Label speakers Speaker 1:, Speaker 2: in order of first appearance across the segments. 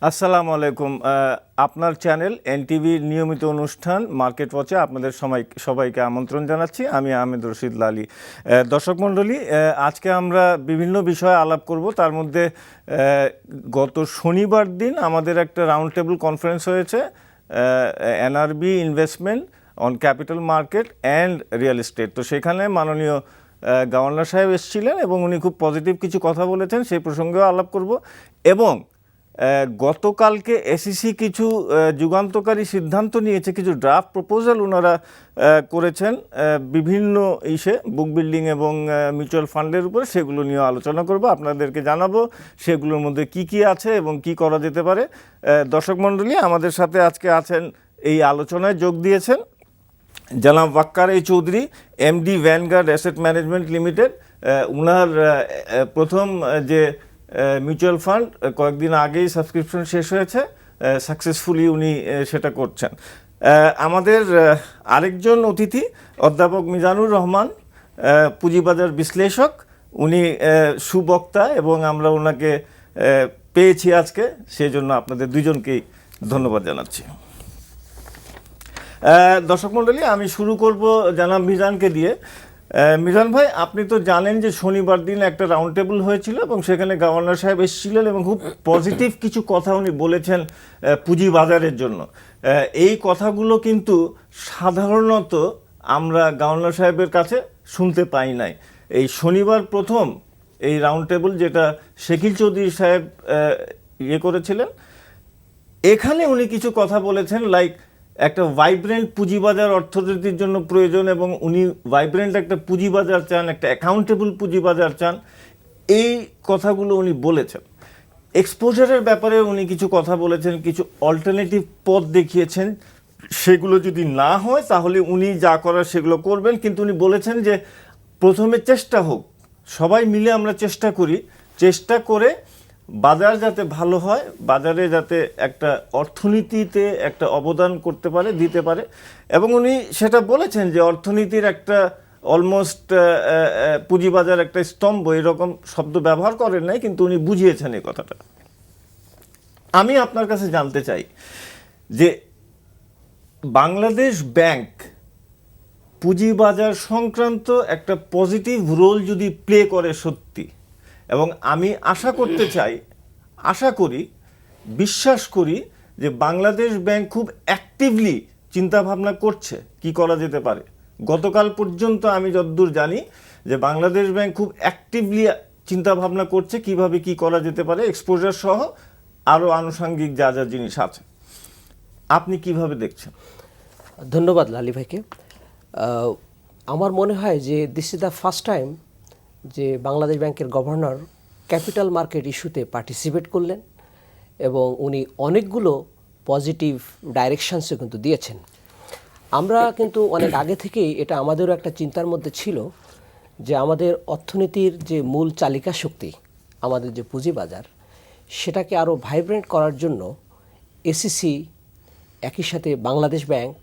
Speaker 1: আসসালামু আলাইকুম। আপনার চ্যানেল এনটিভির নিয়মিত অনুষ্ঠান মার্কেট ওয়াচে আপনাদের সবাইকে আমন্ত্রণ জানাচ্ছি। আমি আহমেদ রশিদ লালী। দর্শক মণ্ডলী, আজকে আমরা বিভিন্ন বিষয়ে আলাপ করব। তার মধ্যে গত শনিবার দিন আমাদের একটা রাউন্ড টেবিল কনফারেন্স হয়েছে, NRB investment on capital market and real estate. তো সেখানে মাননীয় গভর্নর সাহেব এসেছিলেন এবং উনি খুব পজিটিভ কিছু কথা বলেছেন, সেই প্রসঙ্গেও আলাপ করব। এবং গতকালকে এসইসি কিছু যুগান্তকারী সিদ্ধান্ত নিয়েছে, কিছু ড্রাফট প্রপোজাল ওনারা করেছেন বিভিন্ন বুক বিল্ডিং এবং মিউচুয়াল ফান্ডের উপরে, সেগুলো নিয়ে আলোচনা করব, আপনাদেরকে জানাবো সেগুলোর মধ্যে কি কি আছে এবং কি করা যেতে পারে। দর্শক মণ্ডলী, আমাদের সাথে আজকে আছেন, এই আলোচনায় যোগ দিয়েছেন জনাব Waqar Chowdhury, MD Vanguard asset management limited. ওনার প্রথম যে মিউচুয়াল ফান্ড কয়েকদিন আগেই সাবস্ক্রিপশন শেষ হয়েছে, সাকসেসফুলি উনি সেটা করছেন। আমাদের আরেকজন অতিথি অধ্যাপক মিজানুর রহমান, পুঁজিবাজার বিশ্লেষক, উনি সুবক্তা এবং আমরা ওনাকে পেয়েছি আজকে, সেই জন্য আপনাদের দুজনকেই ধন্যবাদ জানাচ্ছি। দর্শক মণ্ডলী, আমি শুরু করব জনাব মিজানকে দিয়ে। মিজান ভাই, আপনি তো জানেন যে শনিবার দিন একটা রাউন্ড টেবিল হয়েছিল এবং সেখানে গভর্নর সাহেব এসেছিলেন এবং খুব পজিটিভ কিছু কথা উনি বলেছেন পুঁজি বাজারের জন্য। এই কথাগুলো কিন্তু সাধারণত আমরা গভর্নর সাহেবের কাছে শুনতে পাই নাই। এই শনিবার প্রথম এই রাউন্ড টেবিল, যেটা শাকিল চৌধুরী সাহেব করেছিলেন, এখানে উনি কিছু কথা বলেছেন, লাইক একটা ভাইব্রেন্ট পুঁজিবাজার অর্থনীতির জন্য প্রয়োজন এবং উনি ভাইব্রেন্ট একটা পুঁজিবাজার চান, একটা অ্যাকাউন্টেবল পুঁজিবাজার চান। এই কথাগুলো উনি বলেছেন। এক্সপোজারের ব্যাপারে উনি কিছু কথা বলেছেন, কিছু অল্টারনেটিভ পথ দেখিয়েছেন, সেগুলো যদি না হয় তাহলে উনি যা করার সেগুলো করবেন। কিন্তু উনি বলেছেন যে প্রথমে চেষ্টা হোক, সবাই মিলে আমরা চেষ্টা করে বাজার যাতে ভালো হয়, বাজারে যাতে একটা অর্থনীতিতে একটা অবদান দিতে পারে। এবং উনি সেটা বলেছেন যে অর্থনীতির একটা অলমোস্ট পুঁজিবাজার একটা স্তম্ভ, এরকম শব্দ ব্যবহার করেন নাই, কিন্তু উনি বুঝিয়েছেন এই কথাটা। আমি আপনার কাছে জানতে চাই যে বাংলাদেশ ব্যাংক পুঁজিবাজার সংক্রান্ত একটা পজিটিভ রোল যদি প্লে করে সত্যি, এবং আমি আশা করি, বিশ্বাস করি যে বাংলাদেশ ব্যাংক খুব অ্যাক্টিভলি চিন্তা ভাবনা করছে কি করা যেতে পারে। গতকাল পর্যন্ত আমি যতদূর জানি যে বাংলাদেশ ব্যাংক খুব অ্যাক্টিভলি চিন্তা ভাবনা করছে কিভাবে কি করা যেতে পারে, এক্সপোজার সহ আরও আনুষঙ্গিক যা যা জিনিস আছে। আপনি কিভাবে দেখছেন?
Speaker 2: ধন্যবাদ লালী ভাইকে। আমার মনে হয় যে this is the first time যে বাংলাদেশ ব্যাংকের গভর্নর ক্যাপিটাল মার্কেট ইস্যুতে পার্টিসিপেট করলেন এবং উনি অনেকগুলো পজিটিভ ডাইরেকশনসও কিন্তু দিয়েছেন। আমরা কিন্তু অনেক আগে থেকেই এটা আমাদেরও একটা চিন্তার মধ্যে ছিল যে আমাদের অর্থনীতির যে মূল চালিকা শক্তি, আমাদের যে পুঁজিবাজার, সেটাকে আরও ভাইব্রেন্ট করার জন্য এসিসি, একই সাথে বাংলাদেশ ব্যাংক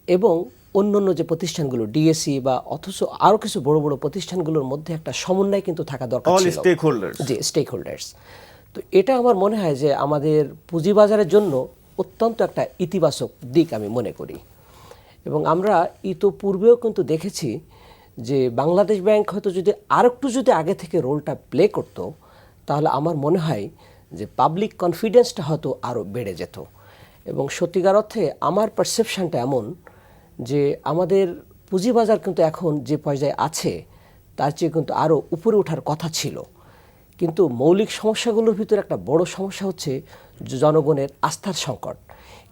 Speaker 2: এবং অন্যান্য যে প্রতিষ্ঠানগুলো ডিএসি বা অথচ আরও কিছু বড় বড় প্রতিষ্ঠানগুলোর মধ্যে একটা সমন্বয় কিন্তু থাকা দরকার ছিল, স্টেক হোল্ডার্স। তো এটা আমার মনে হয় যে আমাদের পুঁজিবাজারের জন্য অত্যন্ত একটা ইতিবাচক দিক আমি মনে করি। এবং আমরা ইতোপূর্বেও কিন্তু দেখেছি যে বাংলাদেশ ব্যাংক হয়তো যদি আরেকটু আগে থেকে রোলটা প্লে করতো, তাহলে আমার মনে হয় যে পাবলিক কনফিডেন্সটা হয়তো আরও বেড়ে যেত। এবং সত্যিকার অর্থে আমার পারসেপশনটা এমন যে আমাদের পুঁজিবাজার কিন্তু এখন যে পর্যায়ে আছে তার চেয়ে কিন্তু আরও উপরে ওঠার কথা ছিল। কিন্তু মৌলিক সমস্যাগুলোর ভিতরে একটা বড় সমস্যা হচ্ছে জনগণের আস্থার সংকট।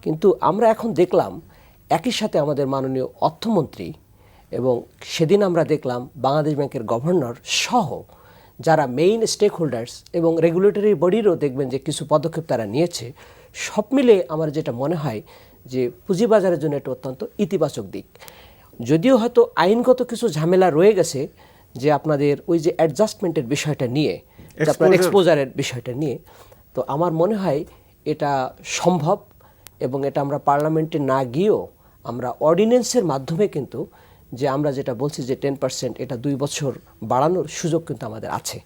Speaker 2: কিন্তু আমরা এখন দেখলাম একই সাথে আমাদের মাননীয় অর্থমন্ত্রী এবং সেদিন আমরা দেখলাম বাংলাদেশ ব্যাংকের গভর্নর সহ যারা মেইন স্টেক হোল্ডার্স এবং রেগুলেটরি বডিরও দেখবেন যে কিছু পদক্ষেপ তারা নিয়েছে। সব মিলে আমার যেটা মনে হয় যে পুঁজিবাজারের জন্য এটা অত্যন্ত ইতিবাচক দিক। যদিও হয়তো আইনগত কিছু ঝামেলা রয়ে গেছে, যে আপনাদের ওই যে অ্যাডজাস্টমেন্টের বিষয়টা নিয়ে, আপনার এক্সপোজারের বিষয়টা নিয়ে, তো আমার মনে হয় এটা সম্ভব এবং এটা আমরা পার্লামেন্টে না গিয়েও আমরা অর্ডিন্যান্সের মাধ্যমে কিন্তু যে আমরা যেটা বলছি যে 10% এটা 2 বছর বাড়ানোর সুযোগ কিন্তু আমাদের আছে।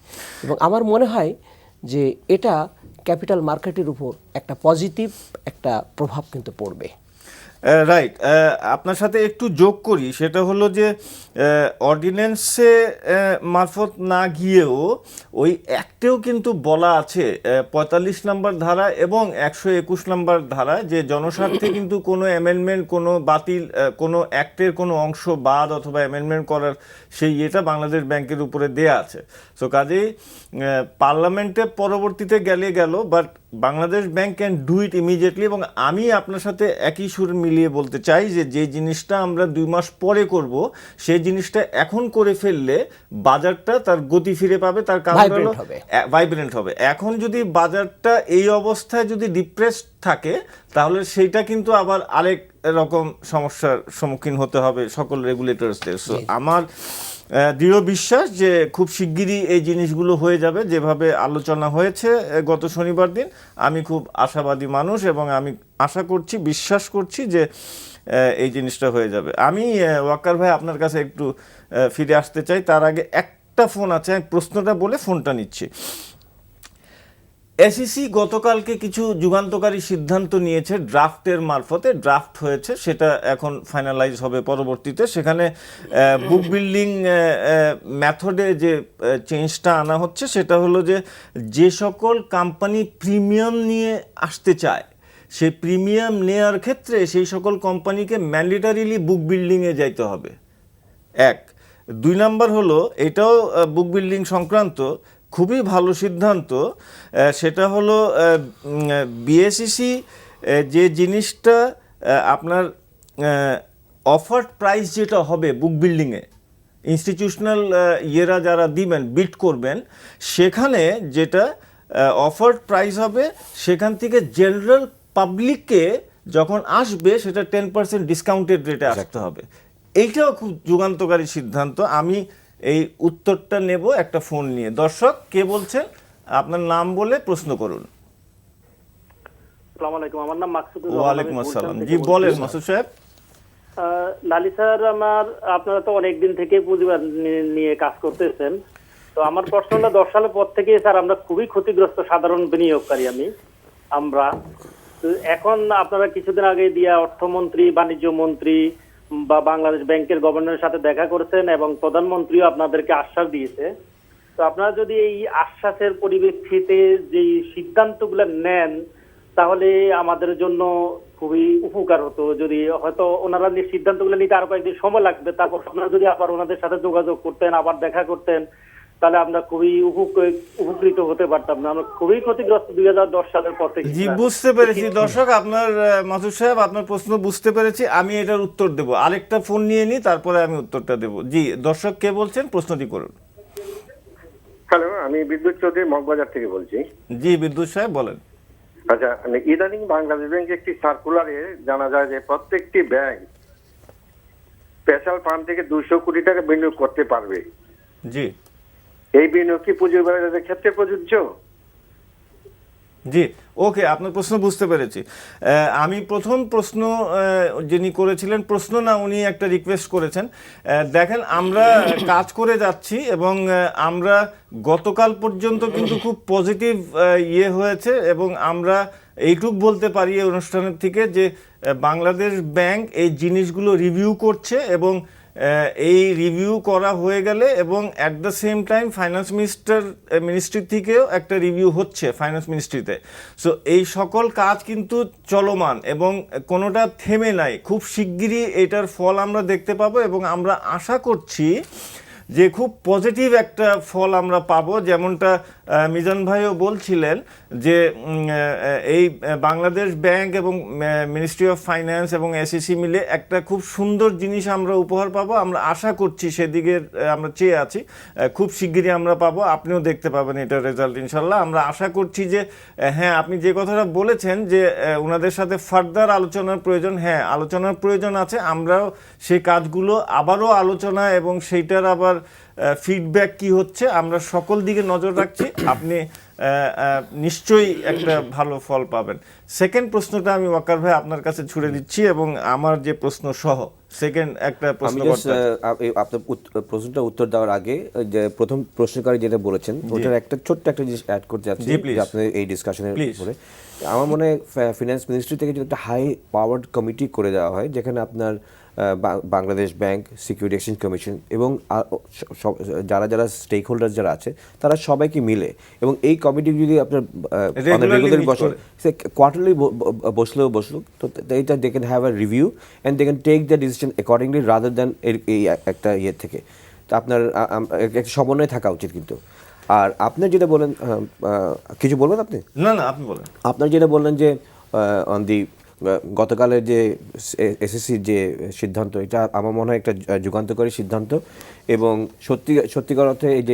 Speaker 2: এবং আমার মনে হয় যে এটা ক্যাপিটাল মার্কেটের উপর একটা পজিটিভ একটা প্রভাব কিন্তু পড়বে।
Speaker 1: রাইট, আপনার সাথে একটু যোগ করি, সেটা হলো যে অর্ডিন্যান্সে মারফত না গিয়েও ওই অ্যাক্টেও কিন্তু বলা আছে 45 নম্বর ধারা এবং 121 নম্বর ধারা যে জনস্বার্থে কিন্তু কোনো অ্যামেন্ডমেন্ট, কোনো বাতিল, কোনো অ্যাক্টের কোনো অংশ বাদ অথবা অ্যামেন্ডমেন্ট করার সেই এটা বাংলাদেশ ব্যাংকের উপরে দেয়া আছে। সো কাজেই পার্লামেন্টে পরবর্তীতে গেল, but Bangladesh bank can do it immediately. এবং আমি আপনার সাথে একই সুর মিলিয়ে বলতে চাই যে যে জিনিসটা আমরা 2 মাস পরে করব সেই জিনিসটা এখন করে ফেললে বাজারটা তার গতি ফিরে পাবে, তার কারণ হলো ভাইব্রেন্ট হবে। এখন যদি বাজারটা এই অবস্থায় যদি ডিপ্রেসড থাকে তাহলে সেইটা কিন্তু আবার আরেক রকম সমস্যার সম্মুখীন হতে হবে সকল রেগুলেটরসদের। সো আমার দৃঢ় বিশ্বাস যে খুব শিগগিরই এই জিনিসগুলো হয়ে যাবে যেভাবে আলোচনা হয়েছে গত শনিবার দিন। আমি খুব আশাবাদী মানুষ এবং আমি আশা করছি, বিশ্বাস করছি যে এই জিনিসটা হয়ে যাবে। আমি ওয়াকার ভাই আপনার কাছে একটু ফিরে আসতে চাই, তার আগে একটা ফোন আছে, আমি প্রশ্নটা বলে ফোনটা নিচ্ছি। এসইসি গতকালকে কিছু যুগান্তকারী সিদ্ধান্ত নিয়েছে ড্রাফটের মারফতে, ড্রাফট হয়েছে, সেটা এখন ফাইনালাইজ হবে পরবর্তীতে। সেখানে বুক বিল্ডিং মেথডে যে চেঞ্জটা আনা হচ্ছে সেটা হলো যে সকল কোম্পানি প্রিমিয়াম নিয়ে আসতে চায় সেই প্রিমিয়াম নেয়ার ক্ষেত্রে সেই সকল কোম্পানিকে ম্যান্ডেটারিলি বুক বিল্ডিংয়ে যাইতে হবে। 1, 2 নাম্বার হলো, এটাও বুক বিল্ডিং সংক্রান্ত খুবই ভালো সিদ্ধান্ত, সেটা হলো বিএসইসি যে জিনিসটা আপনার অফার্ড প্রাইস যেটা হবে বুক বিল্ডিংয়ে, ইনস্টিটিউশনাল ইয়েরা যারা দিবেন বিড করবেন, সেখানে যেটা অফার্ড প্রাইস হবে সেখান থেকে জেনারেল পাবলিককে যখন আসবে সেটা 10% ডিসকাউন্টেড রেটে আসতে হবে। এইটাও খুব যুগান্তকারী সিদ্ধান্ত। আমি এই উত্তরটা নেব একটা ফোন নিয়ে। দর্শক কে বলছেন, আপনার নাম বলে প্রশ্ন করুন।
Speaker 3: আসসালামু আলাইকুম, আমার নাম মাকসুদ।
Speaker 1: ওয়ালাইকুম আসসালাম, জি বলেন মাসুদ সাহেব।
Speaker 3: লালি স্যার, আপনারা তো অনেকদিন থেকে পুঁজিবাদ নিয়ে কাজ করতেছেন, তো আমার প্রশ্নটা 10 সালের পর থেকে স্যার আমরা খুবই ক্ষতিগ্রস্ত সাধারণ বিনিয়োগকারী। আমরা তো এখন আপনারা কিছুদিন আগে দিয়া অর্থমন্ত্রী, বাণিজ্য মন্ত্রী বা বাংলাদেশ ব্যাংকের গভর্নরের সাথে দেখা করেছেন এবং প্রধানমন্ত্রীও আপনাদেরকে আশ্বাস দিয়েছে। তো আপনারা যদি এই আশ্বাসের পরিপ্রেক্ষিতে যে সিদ্ধান্তগুলো নেন তাহলে আমাদের জন্য খুবই উপকার হতো। যদি হয়তো ওনারা সিদ্ধান্তগুলো নিতে আরো কয়েকদিন সময় লাগবে, তারপর আপনারা যদি আবার ওনাদের সাথে যোগাযোগ করতেন, আবার দেখা করতেন, তাহলে আমরা খুবই উপকৃত হতে পারতাম না। আমরা খুবই ক্ষতিগ্রস্ত 2010 সালের পর থেকে।
Speaker 1: জি বুঝতে পেরেছি দর্শক, আপনার মাসুদ সাহেব আপনার প্রশ্ন বুঝতে পেরেছি, আমি এটার উত্তর দেব। আরেকটা ফোন নিয়ে নিই, তারপরে আমি উত্তরটা দেব। জি দর্শক কে বলছেন, প্রশ্নটি করুন।
Speaker 4: হ্যালো, আমি বিদ্যুৎ চৌধুরী মগবাজার থেকে বলছি।
Speaker 1: জি বিদ্যুৎ সাহেব বলেন।
Speaker 4: আচ্ছা, ইদানিং বাংলাদেশ ব্যাংকে একটি সার্কুলারে জানা যায় যে প্রত্যেকটি ব্যাংক স্পেশাল ফান্ড থেকে 200 কোটি টাকা বিনিয়োগ করতে পারবে।
Speaker 1: জি,
Speaker 4: এই বিনিয়োগ কি পুঁজিবাজারের ক্ষেত্রে প্রযোজ্য?
Speaker 1: জি ওকে, আপনার প্রশ্ন বুঝতে পেরেছি। আমি প্রথম প্রশ্ন যিনি করেছিলেন, প্রশ্ন না উনি একটা রিকোয়েস্ট করেছেন। দেখেন আমরা কাজ করে যাচ্ছি এবং আমরা গতকাল পর্যন্ত কিন্তু খুব পজিটিভ ইয়ে হয়েছে এবং আমরা এইটুক বলতে পারি এই অনুষ্ঠানের থেকে যে বাংলাদেশ ব্যাংক এই জিনিসগুলো রিভিউ করছে এবং এই রিভিউ করা হয়ে গেলে এবং at the same time finance ministry থেকেও একটা রিভিউ হচ্ছে ফাইন্যান্স মিনিস্ট্রিতে। সো এই সকল কাজ কিন্তু চলমান এবং কোনোটা থেমে নাই। খুব শিগগিরই এটার ফল আমরা দেখতে পাবো এবং আমরা আশা করছি যে খুব পজিটিভ একটা ফল আমরা পাবো। যেমনটা মিজান ভাইও বলছিলেন যে এই বাংলাদেশ ব্যাংক এবং মিনিস্ট্রি অফ ফাইন্যান্স এবং এসইসি মিলে একটা খুব সুন্দর জিনিস আমরা উপহার পাবো। আমরা আশা করছি, সেদিকে আমরা চেয়ে আছি, খুব শিগগিরই আমরা পাবো, আপনিও দেখতে পাবেন এটার রেজাল্ট ইনশাল্লাহ। আমরা আশা করছি যে হ্যাঁ, আপনি যে কথাটা বলেছেন যে ওনাদের সাথে ফার্দার আলোচনার প্রয়োজন, হ্যাঁ আলোচনার প্রয়োজন আছে। আমরাও সেই কাজগুলো আবারও আলোচনা এবং সেইটার আবার ফিডব্যাক কি হচ্ছে আমরা সকল দিকে নজর রাখছি। আপনি নিশ্চয়ই একটা ভালো ফল পাবেন। সেকেন্ড প্রশ্নটা আমি ওয়াকার ভাই আপনার কাছে ছুড়ে দিচ্ছি, এবং আমার যে প্রশ্ন সহ সেকেন্ড একটা
Speaker 5: আমি
Speaker 1: প্রশ্ন
Speaker 5: জাস্ট আপনার প্রশ্নটা উত্তর দেওয়ার আগে যে প্রথম প্রশ্নকারী যেটা বলেছেন ওটার একটা ছোট্ট একটা জিনিস অ্যাড করতে যাচ্ছি
Speaker 1: জি, please.
Speaker 5: যে আপনি এই ডিসকাশনের
Speaker 1: Please.
Speaker 5: উপরে আমার মনে হয় ফিনান্স মিনিস্ট্রি থেকে যদি একটা হাই পাওয়ার্ড কমিটি করে দেওয়া হয় যেখানে আপনার Bangladesh bank, security Exchange commission এবং যারা যারা স্টেক হোল্ডার যারা আছে তারা সবাইকে মিলে, এবং এই কমিটি যদি আপনার
Speaker 1: Regularly meet
Speaker 5: বসে
Speaker 1: করে।
Speaker 5: কোয়ার্টারলি বসলো তো এটা they can have a review and they can take the decision accordingly rather than এই একটা ইয়ে থেকে। তো আপনার একটা সমন্বয় থাকা উচিত কিন্তু। আর আপনি যেটা বলেন কিছু বলবেন আপনি?
Speaker 1: না না, আপনি বলেন।
Speaker 5: আপনার যেটা বললেন যে অন দি গতকালের যে এসএসসির যে সিদ্ধান্ত, এটা আমার মনে হয় একটা যুগান্তকারী সিদ্ধান্ত, এবং সত্যিকার অর্থে এই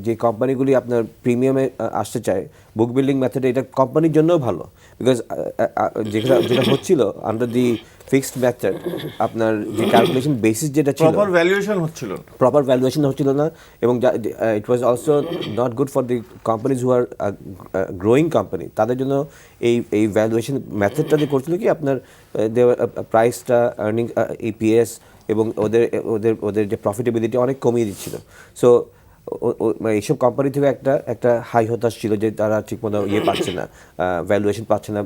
Speaker 5: যে কোম্পানিগুলি আপনার প্রিমিয়ামে আসতে চায় বুক বিল্ডিং মেথডে, এটা কোম্পানির জন্যও ভালো, বিকজ যেটা হচ্ছিল আন্ডার দি ফিক্সড মেথড আপনার যে ক্যালকুলেশন বেসিস যেটা ছিল
Speaker 1: প্রপার ভ্যালুয়েশন হচ্ছিল না।
Speaker 5: প্রপার ভ্যালুয়েশন হচ্ছিল না, এবং it was also not good for the companies who are growing company. তাদের জন্য এই ভ্যালুয়েশন মেথডটা যে করছিল কি আপনার প্রাইসটা, আর্নিং, ইপিএস এবং ওদের যে প্রফিটেবিলিটি অনেক কমিয়ে দিচ্ছিল। সো এইসব কোম্পানি থেকে একটা হাই হতাশ ছিল যে তারা ঠিকমতো পাচ্ছে না, ভ্যালুয়েশন পাচ্ছে না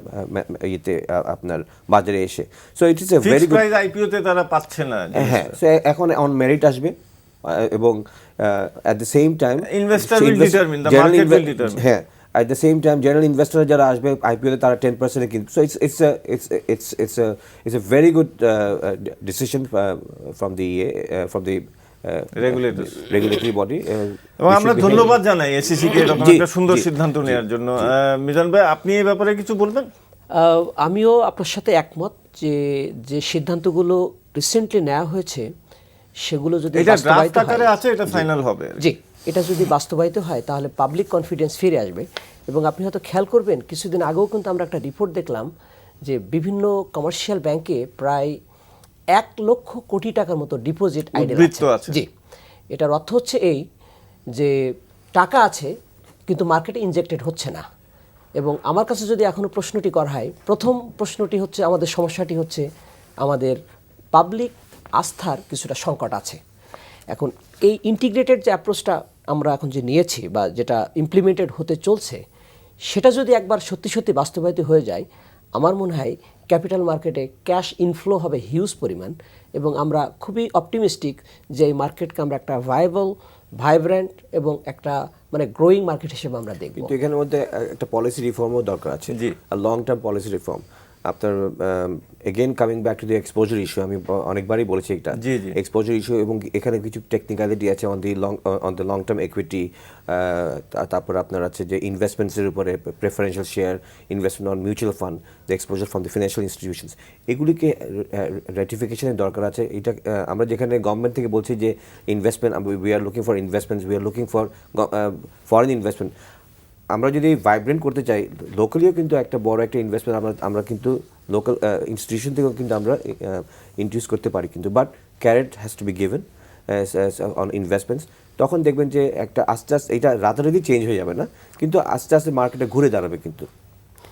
Speaker 5: ইয়েতে আপনার বাজারে এসে। So it is a very good.
Speaker 1: Price আইপিওতে তারা পাচ্ছে না।
Speaker 5: হ্যাঁ, সো এখন অন মেরিট আসবে, এবং at the same time
Speaker 1: Investor will determine, the market will determine.
Speaker 5: হ্যাঁ, at the same time general investor যারা আসবে আইপিওতে তারা 10% কিনবে। So it's a very good decision from the regulatory body,
Speaker 1: এবং আমরা ধন্যবাদ জানাই এসিসি কে এরকম
Speaker 5: জি,
Speaker 1: একটা সুন্দর
Speaker 5: জি,
Speaker 1: সিদ্ধান্ত নেওয়ার জন্য। মিজান ভাই, আপনি এই ব্যাপারে কিছু বলবেন?
Speaker 2: আমিও আপনার সাথে একমত যে সিদ্ধান্তগুলো রিসেন্টলি নেওয়া হয়েছে সেগুলো যদি
Speaker 1: এটা
Speaker 2: বাস্তবায়িত
Speaker 1: ড্রাফট
Speaker 2: হয়,
Speaker 1: আকারে আছে, এটা ফাইনাল হবে।
Speaker 2: জি, এটা যদি বাস্তবায়িত হয় তাহলে পাবলিক কনফিডেন্স ফিরে আসবে। এবং আপনি হয়তো খেয়াল করবেন কিছুদিন আগেও কিন্তু আমরা একটা রিপোর্ট দেখলাম যে বিভিন্ন কমার্শিয়াল ব্যাংকে প্রায় 1 লক্ষ কোটি টাকার মতো ডিপোজিট আইডেল
Speaker 1: উদ্বৃত্ত আছে।
Speaker 2: জি, এটার অর্থ হচ্ছে এই যে টাকা আছে কিন্তু মার্কেটে ইনজেক্টেড হচ্ছে না। এবং আমার কাছে যদি এখনো প্রশ্নটি করা হয়, প্রথম প্রশ্নটি হচ্ছে আমাদের সমস্যাটি হচ্ছে আমাদের পাবলিক আস্থার কিছুটা সংকট আছে। এখন এই ইন্টিগ্রেটেড যে অ্যাপ্রোচটা আমরা এখন যে নিয়েছি বা যেটা ইমপ্লিমেন্টেড হতে চলছে, সেটা যদি একবার সত্যি সত্যি বাস্তবায়িত হয়ে যায়, আমার মনে হয় ক্যাপিটাল মার্কেটে ক্যাশ ইনফ্লো হবে হিউজ পরিমাণ, এবং আমরা খুবই অপটিমিস্টিক যে এই মার্কেটকে আমরা একটা ভাইবল, ভাইব্রেন্ট এবং একটা মানে গ্রোয়িং মার্কেট হিসেবে আমরা দেখব।
Speaker 5: কিন্তু এখানের মধ্যে একটা পলিসি রিফর্মও দরকার আছে,
Speaker 1: জি।
Speaker 5: Long term policy reform. আপনার again coming back to the exposure issue, আমি অনেকবারই বলেছি এটা
Speaker 1: জি, জি।
Speaker 5: এক্সপোজার ইস্যু, এবং এখানে কিছু টেকনিক্যালিটি আছে on the long term equity. তারপর আপনার আছে যে ইনভেস্টমেন্টসের উপরে preferential share, investment on mutual fund, the exposure from the financial institutions, এগুলিকে রেটিফিকেশনের দরকার আছে। এটা আমরা যেখানে গভর্নমেন্ট থেকে বলছি যে investment, we are looking for investments, we are looking for foreign investment. আমরা যদি ভাইব্রেন্ট করতে চাই লোকালিও কিন্তু একটা বড় একটা ইনভেস্টমেন্ট আমরা কিন্তু লোকাল ইনস্টিটিউশন থেকেও কিন্তু আমরা ইন্ট্রোডিউস করতে পারি কিন্তু, but carrot has to be given on investments. তখন দেখবেন যে একটা আস্তে আস্তে এটা রাতারাতি চেঞ্জ হয়ে যাবে না, কিন্তু আস্তে আস্তে মার্কেটে ঘুরে দাঁড়াবে। কিন্তু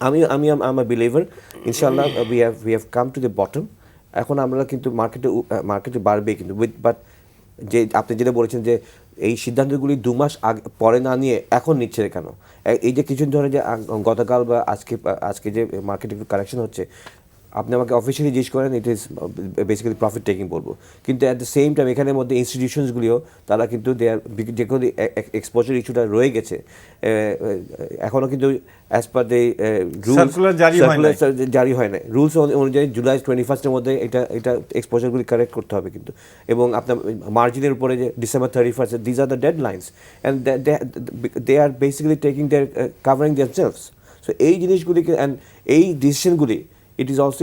Speaker 5: আমি আম আ বিলিভার, ইনশাআল্লাহ we have come to the bottom. এখন আমরা কিন্তু মার্কেটে বাড়বে কিন্তু, বাট যে আপনি যেটা বলেছেন যে এই সিদ্ধান্তগুলি 2 মাস আগে পরে না নিয়ে এখন নিচ্ছে কেন? এই যে কিছুদিন ধরে যে গতকাল বা আজকে যে মার্কেটে একটু কারেকশন হচ্ছে, আপনি আমাকে অফিসিয়ালি জিজ্ঞেস করেন it is basically profit taking বলবো, কিন্তু অ্যাট দ্য সেম টাইম এখানের মধ্যে ইনস্টিটিউশনসগুলিও তারা কিন্তু যে কোনো এক্সপোজার ইস্যুটা রয়ে গেছে এখনও কিন্তু অ্যাজ পার দ্য
Speaker 1: Circular
Speaker 5: জারি হয় না, রুলস অনুযায়ী জুলাই 21 মধ্যে এটা এক্সপোজারগুলি কারেক্ট করতে হবে কিন্তু, এবং আপনার মার্জিনের উপরে যে December 31 these are the dead lines, and they are basically taking their covering their selves. So এই জিনিসগুলিকে অ্যান্ড এই ডিসিশনগুলি it is also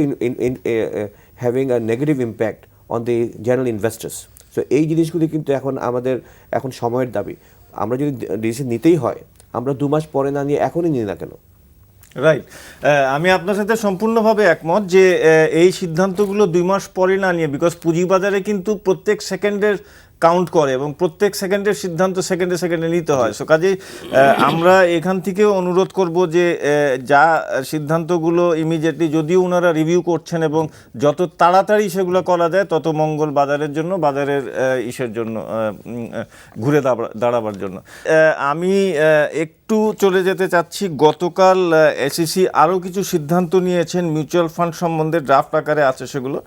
Speaker 5: having a negative impact on the general investors. So এই জিনিসগুলি কিন্তু এখন সময়ের দাবি। আমরা যদি ডিসিশন নিতেই হয়, আমরা 2 মাস পরে না নিয়ে এখনই নিই না কেন?
Speaker 1: রাইট, আমি আপনার সাথে সম্পূর্ণভাবে একমত যে এই সিদ্ধান্তগুলো 2 মাস পরে না নিয়ে, বিকজ পুঁজিবাজারে কিন্তু প্রত্যেক সেকেন্ডের কাউন্ট করে এবং প্রত্যেক সেকেন্ডের সিদ্ধান্ত সেকেন্ডে সেকেন্ডে নিতে হয়। সো কাজেই আমরা এখান থেকেও অনুরোধ করব যে যা সিদ্ধান্তগুলো ইমিডিয়েটলি যদিও ওনারা রিভিউ করছেন এবং যত তাড়াতাড়ি সেগুলো করা যায় তত মঙ্গল বাজারের জন্য, বাজারের ইসের জন্য, ঘুরে দাঁড়াবার জন্য। আমি একটু চলে যেতে চাচ্ছি, গতকাল এসইসি আরও কিছু সিদ্ধান্ত নিয়েছেন মিউচুয়াল ফান্ড সম্বন্ধে, ড্রাফট আকারে আছে সেগুলো।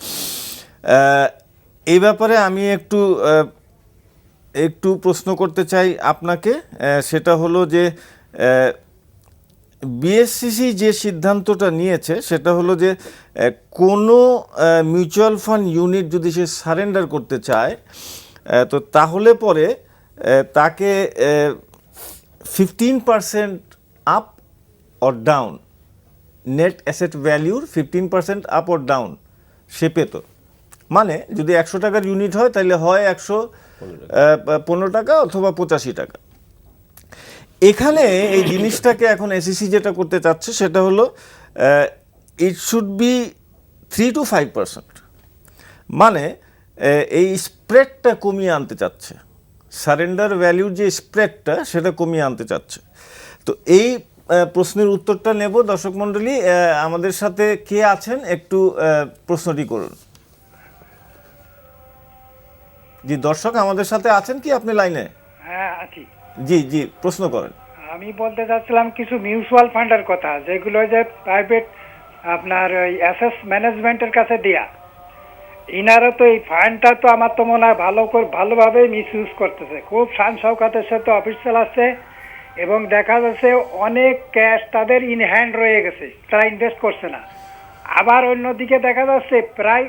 Speaker 1: এই ব্যাপারে আমি একটু প্রশ্ন করতে চাই আপনাকে, সেটা হলো যে বিএসসিসি যে সিদ্ধান্তটা নিয়েছে সেটা হলো যে কোনো মিউচুয়াল ফান্ড ইউনিট যদি সে সারেন্ডার করতে চায় তো তাহলে পরে তাকে 15% up or down, net asset ভ্যালিউর 15% আপ অর ডাউন সে পেত। মানে যদি 100 টাকার ইউনিট হয় তাহলে হয় 115 টাকা অথবা 85 টাকা। এখানে এই জিনিসটাকে এখন এসইসি যেটা করতে চাচ্ছে সেটা হলো ইট শুড বি 3 to 5%, মানে এই স্প্রেডটা কমিয়ে আনতে চাচ্ছে, সারেন্ডার ভ্যালুর যে স্প্রেডটা সেটা কমিয়ে আনতে চাচ্ছে। তো এই প্রশ্নের উত্তরটা নেব। দর্শক মণ্ডলী, আমাদের সাথে কে আছেন একটু প্রশ্নটি করুন। জি দর্শক, আমাদের সাথে আছেন কি আপনি লাইনে?
Speaker 6: হ্যাঁ আছি।
Speaker 1: জি প্রশ্ন করেন।
Speaker 6: আমি বলতে চাচ্ছিলাম কিছু মিউচুয়াল ফান্ডের কথা, যেগুলো যে প্রাইভেট আপনার ওই অ্যাসেট ম্যানেজমেন্টের কাছে দেয়া, ইনারা তো এই ফান্ডটা তো আমার তো মনে হয় ভালোভাবে মিসইউজ করতেছে। খুব শান শৌকতের সাথে অফিস চালাচ্ছে এবং দেখা যাচ্ছে অনেক ক্যাশ তাদের ইন হ্যান্ড রয়ে গেছে, তারা ইনভেস্ট করছে না। আবার অন্যদিকে দেখা যাচ্ছে প্রায়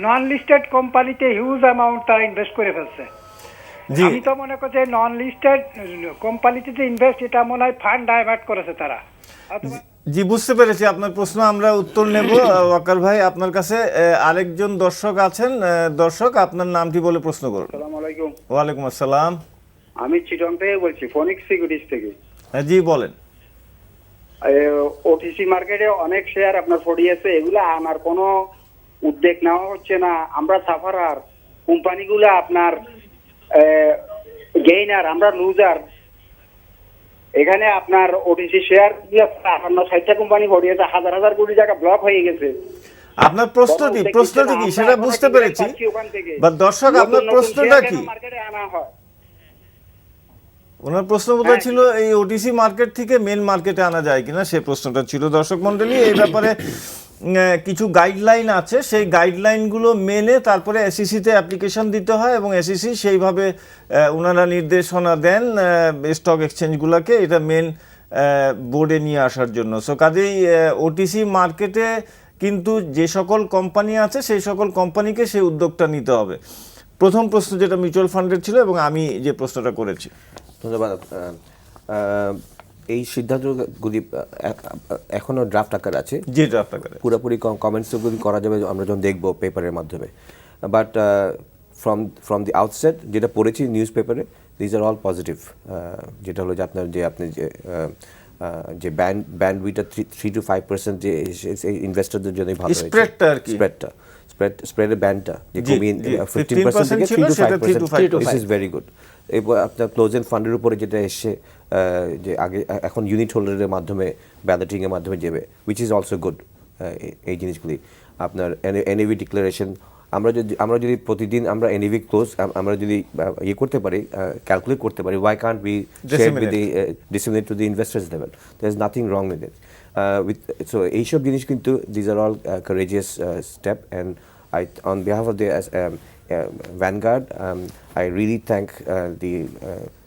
Speaker 6: নন লিস্টেড কোম্পানিতে হিউজ অ্যামাউন্ট তারা ইনভেস্ট করে ফেলছে। আমি তো মনে করছি নন লিস্টেড কোম্পানিতে যে ইনভেস্ট, এটা মনে হয় ফান্ড ডাইভার্ট করেছে তারা।
Speaker 1: জি বুঝতে পেরেছি আপনার প্রশ্ন, আমরা উত্তর নেব। ওয়াকার ভাই আপনার কাছে আরেকজন দর্শক আছেন। দর্শক আপনার নামটি বলে প্রশ্ন করুন।
Speaker 7: আসসালামু আলাইকুম।
Speaker 1: ওয়ালাইকুম আসসালাম।
Speaker 7: আমি চিটং থেকে বলছি, ফোনিক্স সিকিউরিটিজ থেকে।
Speaker 1: জি বলেন।
Speaker 7: ওটিসি মার্কেটে অনেক শেয়ার আপনার পড়িয়েছে, এগুলো আমার কোনো উদ্যোগ নেওয়া হচ্ছে না। আমরা সাফারার, কোম্পানিগুলো আপনার গেইনার, আমরা লুজার। এখানে আপনার ওটিসি শেয়ার 60টা কোম্পানি পড়িয়েছে, হাজার হাজার কোটি টাকা ব্লক হয়ে গেছে।
Speaker 1: আপনার প্রশ্নটি কি সেটা বুঝতে পেরেছি, বা দর্শক আপনার প্রশ্নটা কি?
Speaker 7: মার্কেটে আনা হয়,
Speaker 1: ওনার প্রশ্ন বোধহয় ছিল এই ওটিসি মার্কেট থেকে মেন মার্কেটে আনা যায় কিনা, সেই প্রশ্নটা ছিল। দর্শক মণ্ডলী, এই ব্যাপারে কিছু গাইডলাইন আছে, সেই গাইডলাইনগুলো মেনে তারপরে এসইসিতে অ্যাপ্লিকেশন দিতে হয় এবং এসইসি সেইভাবে ওনারা নির্দেশনা দেন স্টক এক্সচেঞ্জগুলোকে এটা মেন বোর্ডে নিয়ে আসার জন্য। সো কাজেই ওটিসি মার্কেটে কিন্তু যে সকল কোম্পানি আছে সেই সকল কোম্পানিকে সেই উদ্যোগটা নিতে হবে। প্রথম প্রশ্ন যেটা মিউচুয়াল ফান্ডের ছিল এবং আমি যে প্রশ্নটা করেছি।
Speaker 5: ধন্যবাদ। এই সিদ্ধান্তগুলি এখনো ড্রাফট আকার আছে,
Speaker 1: যে ড্রাফট আকারে
Speaker 5: পুরোপুরি কমেন্টসগুলি করা যাবে আমরা যখন দেখবো পেপারের মাধ্যমে। বাট ফ্রম দি আউটসেট যেটা পড়েছি নিউজ পেপারে, দিজ আর অল পজিটিভ। যেটা হলো যে আপনি যে ব্যান্ডউইথটা 3 to 5% যে ইনভেস্টরদের জন্য ভালো হয়েছে।
Speaker 1: স্প্রেডটা আর কি,
Speaker 5: স্প্রেডের ব্যান্ডটা যে কমিয়ে 15% থেকে 3 to 5%, this is very good. এরপর আপনার ক্লোজ এন্ড ফান্ডের উপরে যেটা এসছে, যে আগে এখন ইউনিট হোল্ডারের মাধ্যমে ব্যালেটিংয়ের মাধ্যমে যাবে, উইচ ইজ অলসো গুড। এই জিনিসগুলি আপনার এনএভি ডিক্লারেশন, আমরা যদি প্রতিদিন আমরা এনএভি ক্লোজ আমরা যদি ইয়ে করতে পারি, ক্যালকুলেট করতে পারি, why can't be share with the disseminate to the investors level, there is nothing wrong with it. So এইসব জিনিস কিন্তু these are all courageous step, and on behalf of the Vanguard, I really thank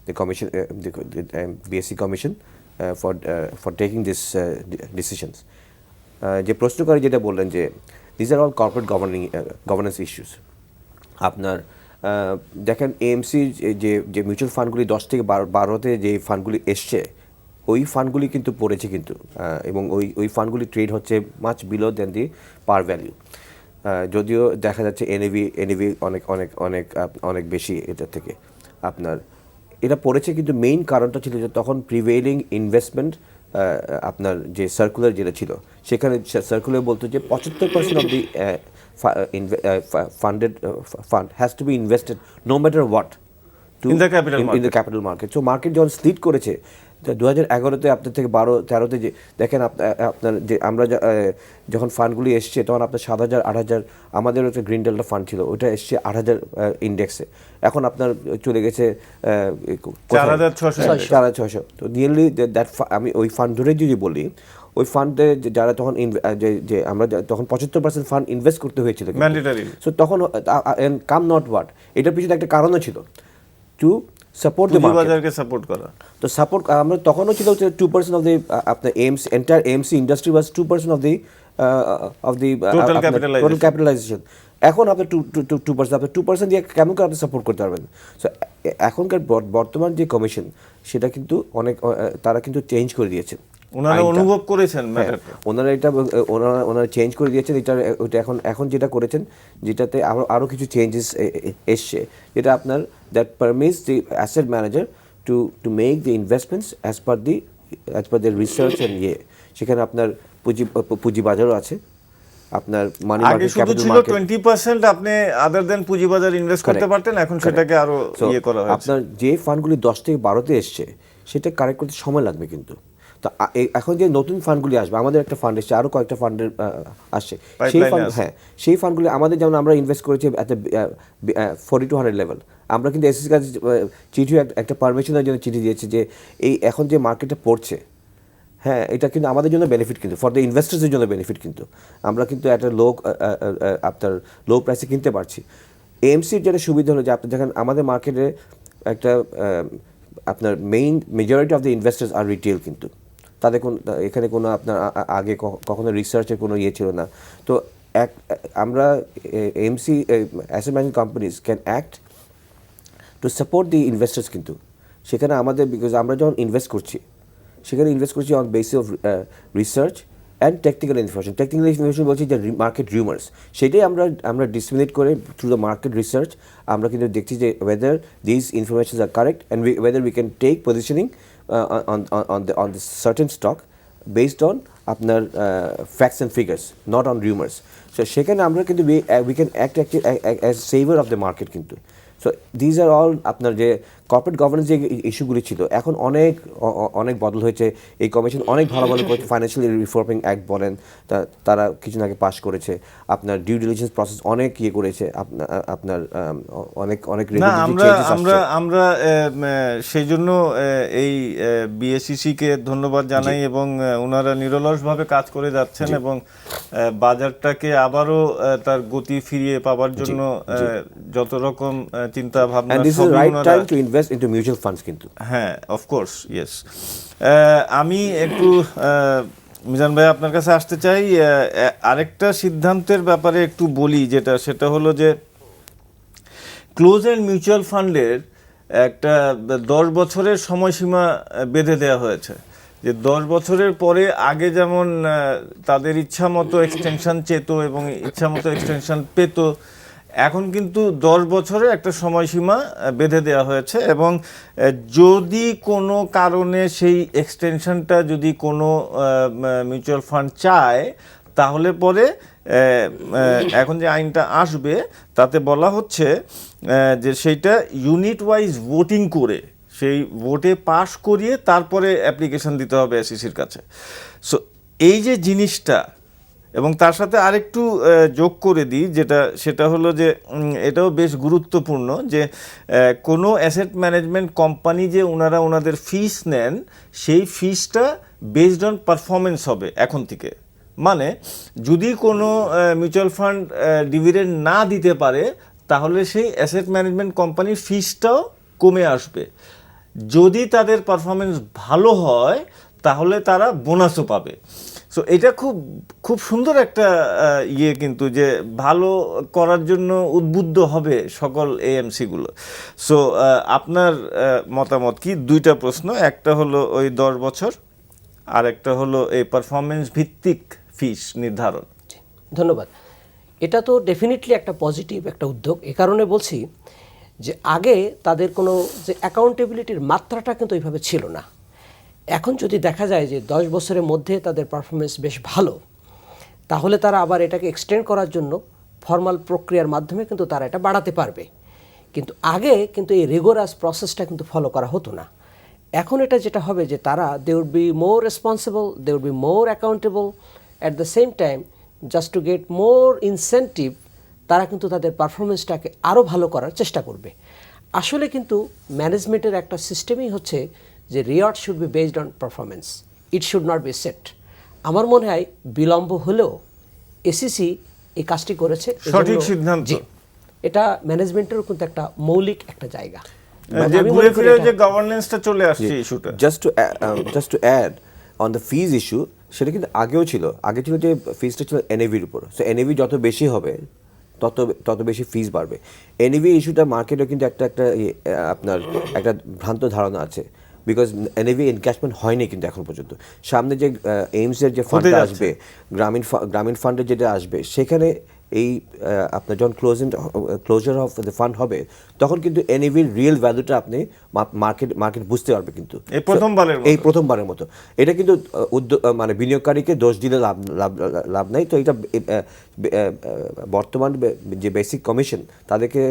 Speaker 5: the commission, the BSC Commission, for taking this decisions. যে প্রশ্ন করে যেটা বললেন যে these are all corporate governance issues. আপনার দেখেন এএমসি যে মিউচুয়াল ফান্ডগুলি 10 থেকে 12তে যে ফান্ডগুলি এসছে, ওই ফান্ডগুলি কিন্তু পড়েছে কিন্তু, এবং ওই ফান্ডগুলি ট্রেড হচ্ছে মাচ বিলো দেন দি পার ভ্যালিউ। যদিও দেখা যাচ্ছে এনএভি অনেক বেশি এটা থেকে আপনার এটা পড়েছে, কিন্তু মেইন কারণটা ছিল যে তখন প্রিভেইলিং ইনভেস্টমেন্ট আপনার যে সার্কুলার যেটা ছিল সেখানে সার্কুলার বলতো যে 75% of the fund has to be invested no matter what
Speaker 1: In the capital
Speaker 5: in the capital market. So market যখন স্প্লিট করেছে 2011-তে আপনার থেকে 12-13-তে যে দেখেন আপনার যে আমরা যখন ফান্ডগুলি এসছে তখন আপনার 7,000 8,000 আমাদের একটা গ্রিন ডেল্টা ফান্ড ছিল ওটা এসছে 8,000 ইন্ডেক্সে, এখন আপনার চলে গেছে 4,600। তো নিয়ারলি দ্যাট আমি ওই ফান্ড ধরে যদি বলি ওই ফান্ডে যারা তখন যে আমরা তখন 75% ফান্ড ইনভেস্ট করতে হয়েছিল
Speaker 1: ম্যান্ডেটরি।
Speaker 5: সো তখন কাম নট হোয়াট, এটার পিছনে একটা কারণও ছিল টু সাপোর্ট দ্য মার্কেট,
Speaker 1: বাজারকে সাপোর্ট করা।
Speaker 5: তো সাপোর্ট আমরা তখনও ছিল 2% অফ দি আপনার AMC entire AMC industry was 2% of the
Speaker 1: Total
Speaker 5: capitalisation. এখন আপনার 2% আপনার 2% দিয়ে কেমন করে আপনি সাপোর্ট করতে পারবেন? সো এখনকার বর্তমান যে কমিশন সেটা কিন্তু অনেক তারা কিন্তু চেঞ্জ করে দিয়েছে,
Speaker 1: ওনারা অনুভব করেছেন ম্যাটারটা,
Speaker 5: ওনারা এটা ওনারা চেঞ্জ করে দিয়েছেন। ওইটা এখন যেটা করেছেন যেটাতে আরও কিছু চেঞ্জেস এসছে, যেটা আপনার that permits the asset manager to make the investments as per the research and সেখানে আপনার পুঁজিবাজারও আছে, আপনার মানি
Speaker 1: আগে
Speaker 5: মার্কেট,
Speaker 1: শুধু
Speaker 5: ক্যাপিটাল
Speaker 1: ছিল
Speaker 5: মার্কেট
Speaker 1: 20% আপনি আদার দেন পুঁজিবাজার ইনভেস্ট করতে পারতেন, এখন সেটাকে আরো ইয়ে করা হয়েছে।
Speaker 5: আপনার যে ফান্ডগুলি 10 থেকে 12-তে এসছে সেটা কারেক্ট করতে সময় লাগবে কিন্তু। তো এখন যে নতুন ফান্ডগুলি আসবে, আমাদের একটা ফান্ড এসছে, আরও কয়েকটা ফান্ডের আসছে, সেই ফান্ড সেই ফান্ডগুলি আমাদের যেমন আমরা ইনভেস্ট করেছি এত 40-100 লেভেল, আমরা কিন্তু এসএসসির কাছে চিঠি একটা পারমিশনের জন্য চিঠি দিয়েছি যে এই এখন যে মার্কেটটা পড়ছে, হ্যাঁ এটা কিন্তু আমাদের জন্য বেনিফিট, কিন্তু ফর দ্য ইনভেস্টার্সের জন্য বেনিফিট, কিন্তু আমরা কিন্তু একটা আপনার লো প্রাইসে কিনতে পারছি। এএমসির যেটা সুবিধা হলো যে আপনি দেখেন আমাদের মার্কেটে একটা আপনার majority of the investors are retail, কিন্তু তাদের এখানে কোনো আপনার আগে কখনো রিসার্চের কোনো ইয়ে ছিল না। তো আমরা AMC asset management companies can act to support the investors, কিন্তু সেখানে আমাদের বিকজ আমরা যখন ইনভেস্ট করছি সেখানে ইনভেস্ট করছি on basis of research and technical information. Technical information বলছি যে মার্কেট রিউমার্স, সেটাই আমরা ডিসমিনেট করে থ্রু দ্য মার্কেট রিসার্চ আমরা কিন্তু দেখছি যে whether this informations are correct and whether we can take positioning on the certain stock based on আপনার facts and figures, not on rumors. So সেখানে আমরা কিন্তু we can act as saver of the market কিন্তু। So these are all আপনার যে corporate governance যে ইস্যুগুলি ছিল এখন অনেক বদল হয়েছে। এই কমিশন অনেক ভালো ভালো করেছে, ফাইন্যান্সিয়াল রিফর্মিং অ্যাক্ট বলেন তারা কিছুদিন আগে পাস করেছে, আপনার ডিউ ডিলিজেন্স প্রসেস অনেক ইয়ে করেছে, আপনার অনেক
Speaker 1: না আমরা সেই জন্য এই বিএসইসি কে ধন্যবাদ জানাই এবং ওনারা নিরলসভাবে কাজ করে যাচ্ছেন এবং বাজারটাকে আবারও তার গতি ফিরিয়ে পাওয়ার জন্য যত রকম চিন্তা ভাবনা,
Speaker 5: and this is the right time to invest into mutual funds কিন্তু।
Speaker 1: হ্যাঁ, অফ কোর্স, ইয়েস। আমি একটু মিজান ভাই আপনার কাছে আসতে চাই, আরেকটা সিদ্ধান্তের ব্যাপারে একটু বলি, সেটা হলো যে ক্লোজ এন্ড মিউচুয়াল ফান্ডের একটা 10 বছরের সময়সীমা বেঁধে দেওয়া হয়েছে, যে 10 বছরের পরে আগে যেমন তাদের ইচ্ছা মতো এক্সটেনশন চেত এবং ইচ্ছা মতো এক্সটেনশন পেত, এখন কিন্তু 10 বছরের একটা সময়সীমা বেঁধে দেওয়া হয়েছে এবং যদি কোনো কারণে সেই এক্সটেনশনটা যদি কোনো মিউচুয়াল ফান্ড চায় তাহলে পরে এখন যে আইনটা আসবে তাতে বলা হচ্ছে যে সেইটা ইউনিট ওয়াইজ ভোটিং করে সেই ভোটে পাস করিয়ে তারপরে অ্যাপ্লিকেশন দিতে হবে এসইসির কাছে। সো এই যে জিনিসটা, এবং তার সাথে আরেকটু যোগ করে দিই সেটা হলো যে এটাও বেশ গুরুত্বপূর্ণ যে কোনো অ্যাসেট ম্যানেজমেন্ট কোম্পানি যে ওনাদের ফিস নেন সেই ফিসটা বেসড অন পারফরমেন্স হবে এখন থেকে। মানে যদি কোনো মিউচুয়াল ফান্ড ডিভিডেন্ড না দিতে পারে তাহলে সেই অ্যাসেট ম্যানেজমেন্ট কোম্পানির ফিসটাও কমে আসবে, যদি তাদের পারফরমেন্স ভালো হয় তাহলে তারা বোনাসও পাবে। সো এটা খুব সুন্দর একটা ইয়ে, কিন্তু যে ভালো করার জন্য উদ্বুদ্ধ হবে সকল এএমসিগুলো। সো আপনার মতামত কি? 2টা প্রশ্ন, একটা হলো ওই 10 বছর আর একটা হলো এই পারফরমেন্স ভিত্তিক ফিস নির্ধারণ।
Speaker 2: ধন্যবাদ। এটা তো ডেফিনেটলি একটা পজিটিভ একটা উদ্যোগ। এ কারণে বলছি যে আগে তাদের কোনো যে অ্যাকাউন্টেবিলিটির মাত্রাটা কিন্তু ওইভাবে ছিল না। এখন যদি দেখা যায় যে 10 বছরের মধ্যে তাদের পারফরমেন্স বেশ ভালো, তাহলে তারা আবার এটাকে এক্সটেন্ড করার জন্য ফর্মাল প্রক্রিয়ার মাধ্যমে কিন্তু তারা এটা বাড়াতে পারবে। কিন্তু আগে কিন্তু এই রিগোরাস প্রসেসটা কিন্তু ফলো করা হতো না। এখন এটা যেটা হবে যে তারা they would be more responsible, they would be more accountable, at the same time just to get more incentive তারা কিন্তু তাদের পারফরমেন্সটাকে আরও ভালো করার চেষ্টা করবে। আসলে কিন্তু ম্যানেজমেন্টের একটা সিস্টেমই হচ্ছে যে reward should be based on performance, it should not be set. আমার মনে হয় বিলম্ব হলেও এসিসি এই কাজটি করেছে,
Speaker 1: সঠিক সিদ্ধান্ত।
Speaker 2: জি, এটা ম্যানেজমেন্টেরও কিন্তু একটা মৌলিক একটা জায়গা।
Speaker 1: যে
Speaker 2: আমি
Speaker 1: ঘুরে
Speaker 2: মনে করি
Speaker 1: ফিরে
Speaker 2: এটা-
Speaker 1: যে গভর্নেন্সটা চলে আসছে ইস্যুটা,
Speaker 5: just to add on the fees issue, সেটা কিন্তু আগেও ছিল। আগে ছিল যে ফিজটা ছিল এনএভির উপর। সো এনএভি যত বেশি হবে তত বেশি ফিজ বাড়বে। এনএভি ইস্যুটা মার্কেটে কিন্তু আপনার একটা ভ্রান্ত ধারণা আছে, বিকজ এনএভি এনক্যাশমেন্ট হয়নি কিন্তু এখন পর্যন্ত। সামনে যে এইমসের যে ফান্ডটা
Speaker 1: যাচ্ছে।
Speaker 5: আসবে, গ্রামীণ ফান্ডের যেটা আসবে, সেখানে এই আপনার যখন ক্লোজার অফ দ্য ফান্ড হবে, তখন কিন্তু এনএভির রিয়েল ভ্যালুটা আপনি মার্কেট বুঝতে পারবে। কিন্তু
Speaker 1: এই প্রথমবারের মতো।
Speaker 5: এই প্রথমবারের মতো এটা কিন্তু মানে বিনিয়োগকারীকে দোষ দিলে লাভ নাই। তো এটা বর্তমান যে বেসিক কমিশন, তাদেরকে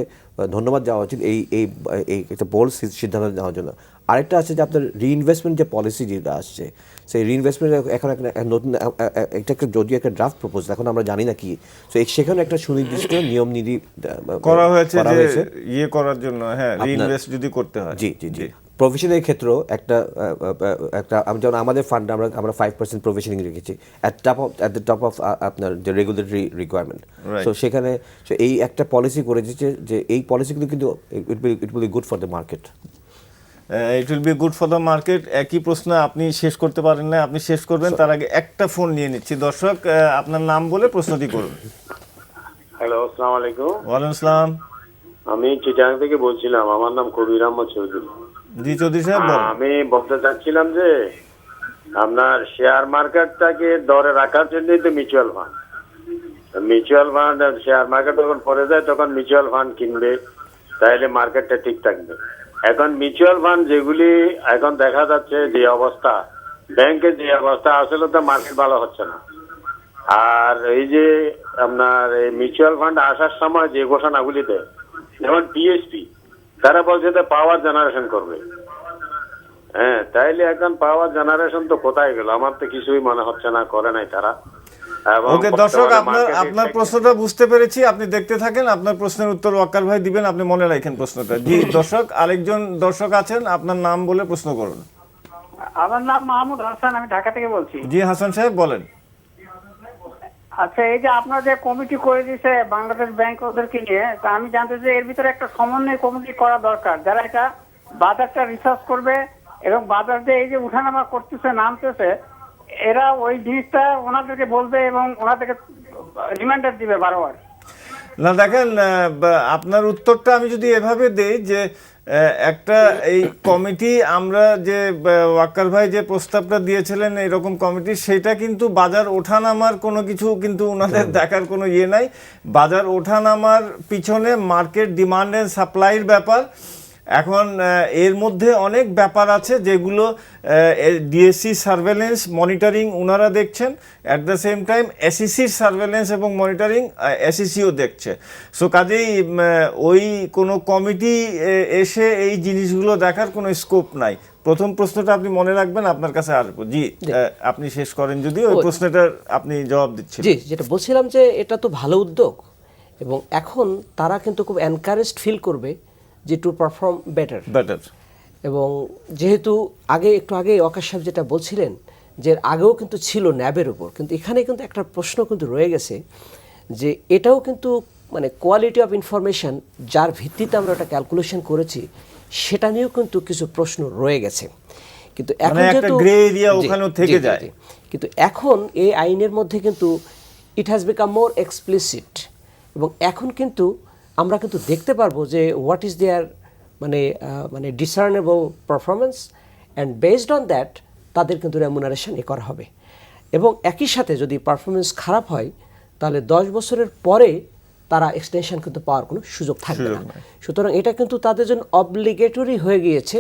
Speaker 5: ধন্যবাদ দেওয়া উচিত এই এই এই একটা বোল্ড সিদ্ধান্ত নেওয়ার জন্য। আরেকটা আছে যে আপনার রিইনভেস্টমেন্ট যে পলিসি যেটা আসছে, সেই রিইনভেস্টমেন্ট এখন একটা নতুন যদিও একটা ড্রাফট প্রপোজাল, এখন আমরা জানি না কি। সো সেখানে একটা সুনির্দিষ্ট নিয়ম নীতি
Speaker 1: করা হয়েছে যে ইয়ে করার জন্য, হ্যাঁ, রিইনভেস্ট যদি করতে হয়।
Speaker 5: জি জি জি। প্রভিশনের ক্ষেত্রেও একটা যেমন আমাদের ফান্ডে আমরা 5% প্রভিশনিং রেখেছি অ্যাট দ্য টপ অফ আপনার যে রেগুলেটরি রিকোয়ারমেন্ট।
Speaker 1: Right.
Speaker 5: সো সেখানে এই একটা পলিসি করে দিচ্ছে যে এই পলিসিগুলো কিন্তু it will be good for the market.
Speaker 1: It will be good for the market. একই প্রশ্ন আপনি শেষ করতে পারেন না, আপনি শেষ করবেন, তার আগে একটা ফোন নিয়ে নিচ্ছি। দর্শক, আপনার নাম বলে প্রশ্নটি করুন।
Speaker 8: হ্যালো, আসসালামু আলাইকুম।
Speaker 1: ওয়ালাইকুম আসসালাম।
Speaker 8: আমি চিটাং থেকে বলছিলাম, আমার নাম কবির আহমদ চৌধুরী।
Speaker 1: জি চৌধুরী সাহেব, বলুন।
Speaker 8: আমি বলতে চাচ্ছিলাম যে আপনার শেয়ার মার্কেটটাকে দরে রাখার জন্যই তো মিউচুয়াল ফান্ড শেয়ার মার্কেট যখন পড়ে যায় তখন মিউচুয়াল ফান্ড কিনবে, তাহলে মার্কেটটা ঠিক থাকবে। এখন মিউচুয়াল ফান্ড যেগুলি এখন দেখা যাচ্ছে যে অবস্থা, ব্যাংকের যে অবস্থা, আসলে তো মার্কেট ভালো হচ্ছে না। আর এই যে আপনার এই মিউচুয়াল ফান্ড আসার সময় যে ঘোষণাগুলি দেয়, যেমন পিএসপি, তারা বলছে যে পাওয়ার জেনারেশন করবে। হ্যাঁ, তাইলে এখন পাওয়ার জেনারেশন তো কোথায় গেল? আমার তো কিছুই মনে হচ্ছে না, করে নাই তারা। এবং
Speaker 1: ওকে দর্শক,
Speaker 8: বর্তমানে
Speaker 1: আপনার
Speaker 8: market-এ
Speaker 1: প্রশ্নটা বুঝতে পেরেছি, আপনি দেখতে থাকেন, আপনার প্রশ্নের উত্তর ওয়াক্কার ভাই দিবেন, আপনি মনে রাখেন প্রশ্নটা। জি দর্শক, আরেকজন দর্শক আছেন, আপনার নাম বলে প্রশ্ন করুন।
Speaker 6: আমার নাম মাহমুদ হাসান, আমি ঢাকা থেকে বলছি।
Speaker 1: জি হাসান সাহেব, বলেন।
Speaker 6: আচ্ছা, এই যে আপনার যে কমিটি করে দিয়েছে বাংলাদেশ ব্যাংক ওদেরকে নিয়ে, তা আমি জানতে চাই এর ভিতরে একটা সমন্বয় কমিটি করা দরকার, যারা এটা বাজারটা রিসার্চ করবে এবং বাজার যে এই যে উঠানামা করতেছে, নামতেছে, এরা ওই জিনিসটা ওনাদেরকে বলবে এবং ওনাদেরকে রিমাইন্ডার দিবে বারবার।
Speaker 1: না দেখেন, আপনার উত্তরটা আমি যদি এভাবে দেই যে একটা এই কমিটি, আমরা যে ওয়াক্কার ভাই যে প্রস্তাবটা দিয়েছিলেন এরকম কমিটি, সেটা কিন্তু বাজার ওঠানামার কোনো কিছু কিন্তু ওনাদের দেখার কোনো ইয়ে নাই। বাজার ওঠানামার পিছনে মার্কেট ডিমান্ড অ্যান্ড সাপ্লাইয়ের ব্যাপার। এখন এর মধ্যে অনেক ব্যাপার আছে যেগুলো ডিএসসি সার্ভেলেন্স মনিটরিং ওনারা দেখছেন, অ্যাট দ্য সেম টাইম এসইসির সার্ভেলেন্স এবং মনিটরিং এসইসিও দেখছে। সো কাজেই ওই কোনো কমিটি এসে এই জিনিসগুলো দেখার কোনো স্কোপ নাই। প্রথম প্রশ্নটা আপনি মনে রাখবেন, আপনার কাছে আসবো। জি, আপনি শেষ করেন যদি ওই প্রশ্নটার আপনি জবাব দিচ্ছেন।
Speaker 2: জি, যেটা বলছিলাম যে এটা তো ভালো উদ্যোগ, এবং এখন তারা কিন্তু খুব এনকারেজড ফিল করবে যে টু পারফর্ম বেটার। এবং যেহেতু একটু আগে ওয়াকার সাহেব যেটা বলছিলেন যে আগেও কিন্তু ছিল ন্যাবের উপর, কিন্তু এখানে কিন্তু একটা প্রশ্ন কিন্তু রয়ে গেছে যে এটাও কিন্তু মানে কোয়ালিটি অফ ইনফরমেশন যার ভিত্তিতে আমরা একটা ক্যালকুলেশন করেছি, সেটা নিয়েও কিন্তু কিছু প্রশ্ন রয়ে গেছে। কিন্তু এখন
Speaker 1: একটা গ্রে এরিয়া ওখানেও থেকে যায়।
Speaker 2: কিন্তু এখন এই আইনের মধ্যে কিন্তু it has become more explicit, এবং এখন কিন্তু আমরা কিন্তু দেখতে পারবো যে হোয়াট ইজ দেয়ার মানে discernible performance, and based on that তাদের কিন্তু রেমুনারেশন করা হবে। এবং একই সাথে যদি পারফরমেন্স খারাপ হয়, তাহলে 10 বছরের পরে তারা এক্সটেনশন কিন্তু পাওয়ার কোনো সুযোগ থাকবে না। সুতরাং এটা কিন্তু তাদের জন্য অব্লিগেটরি হয়ে গিয়েছে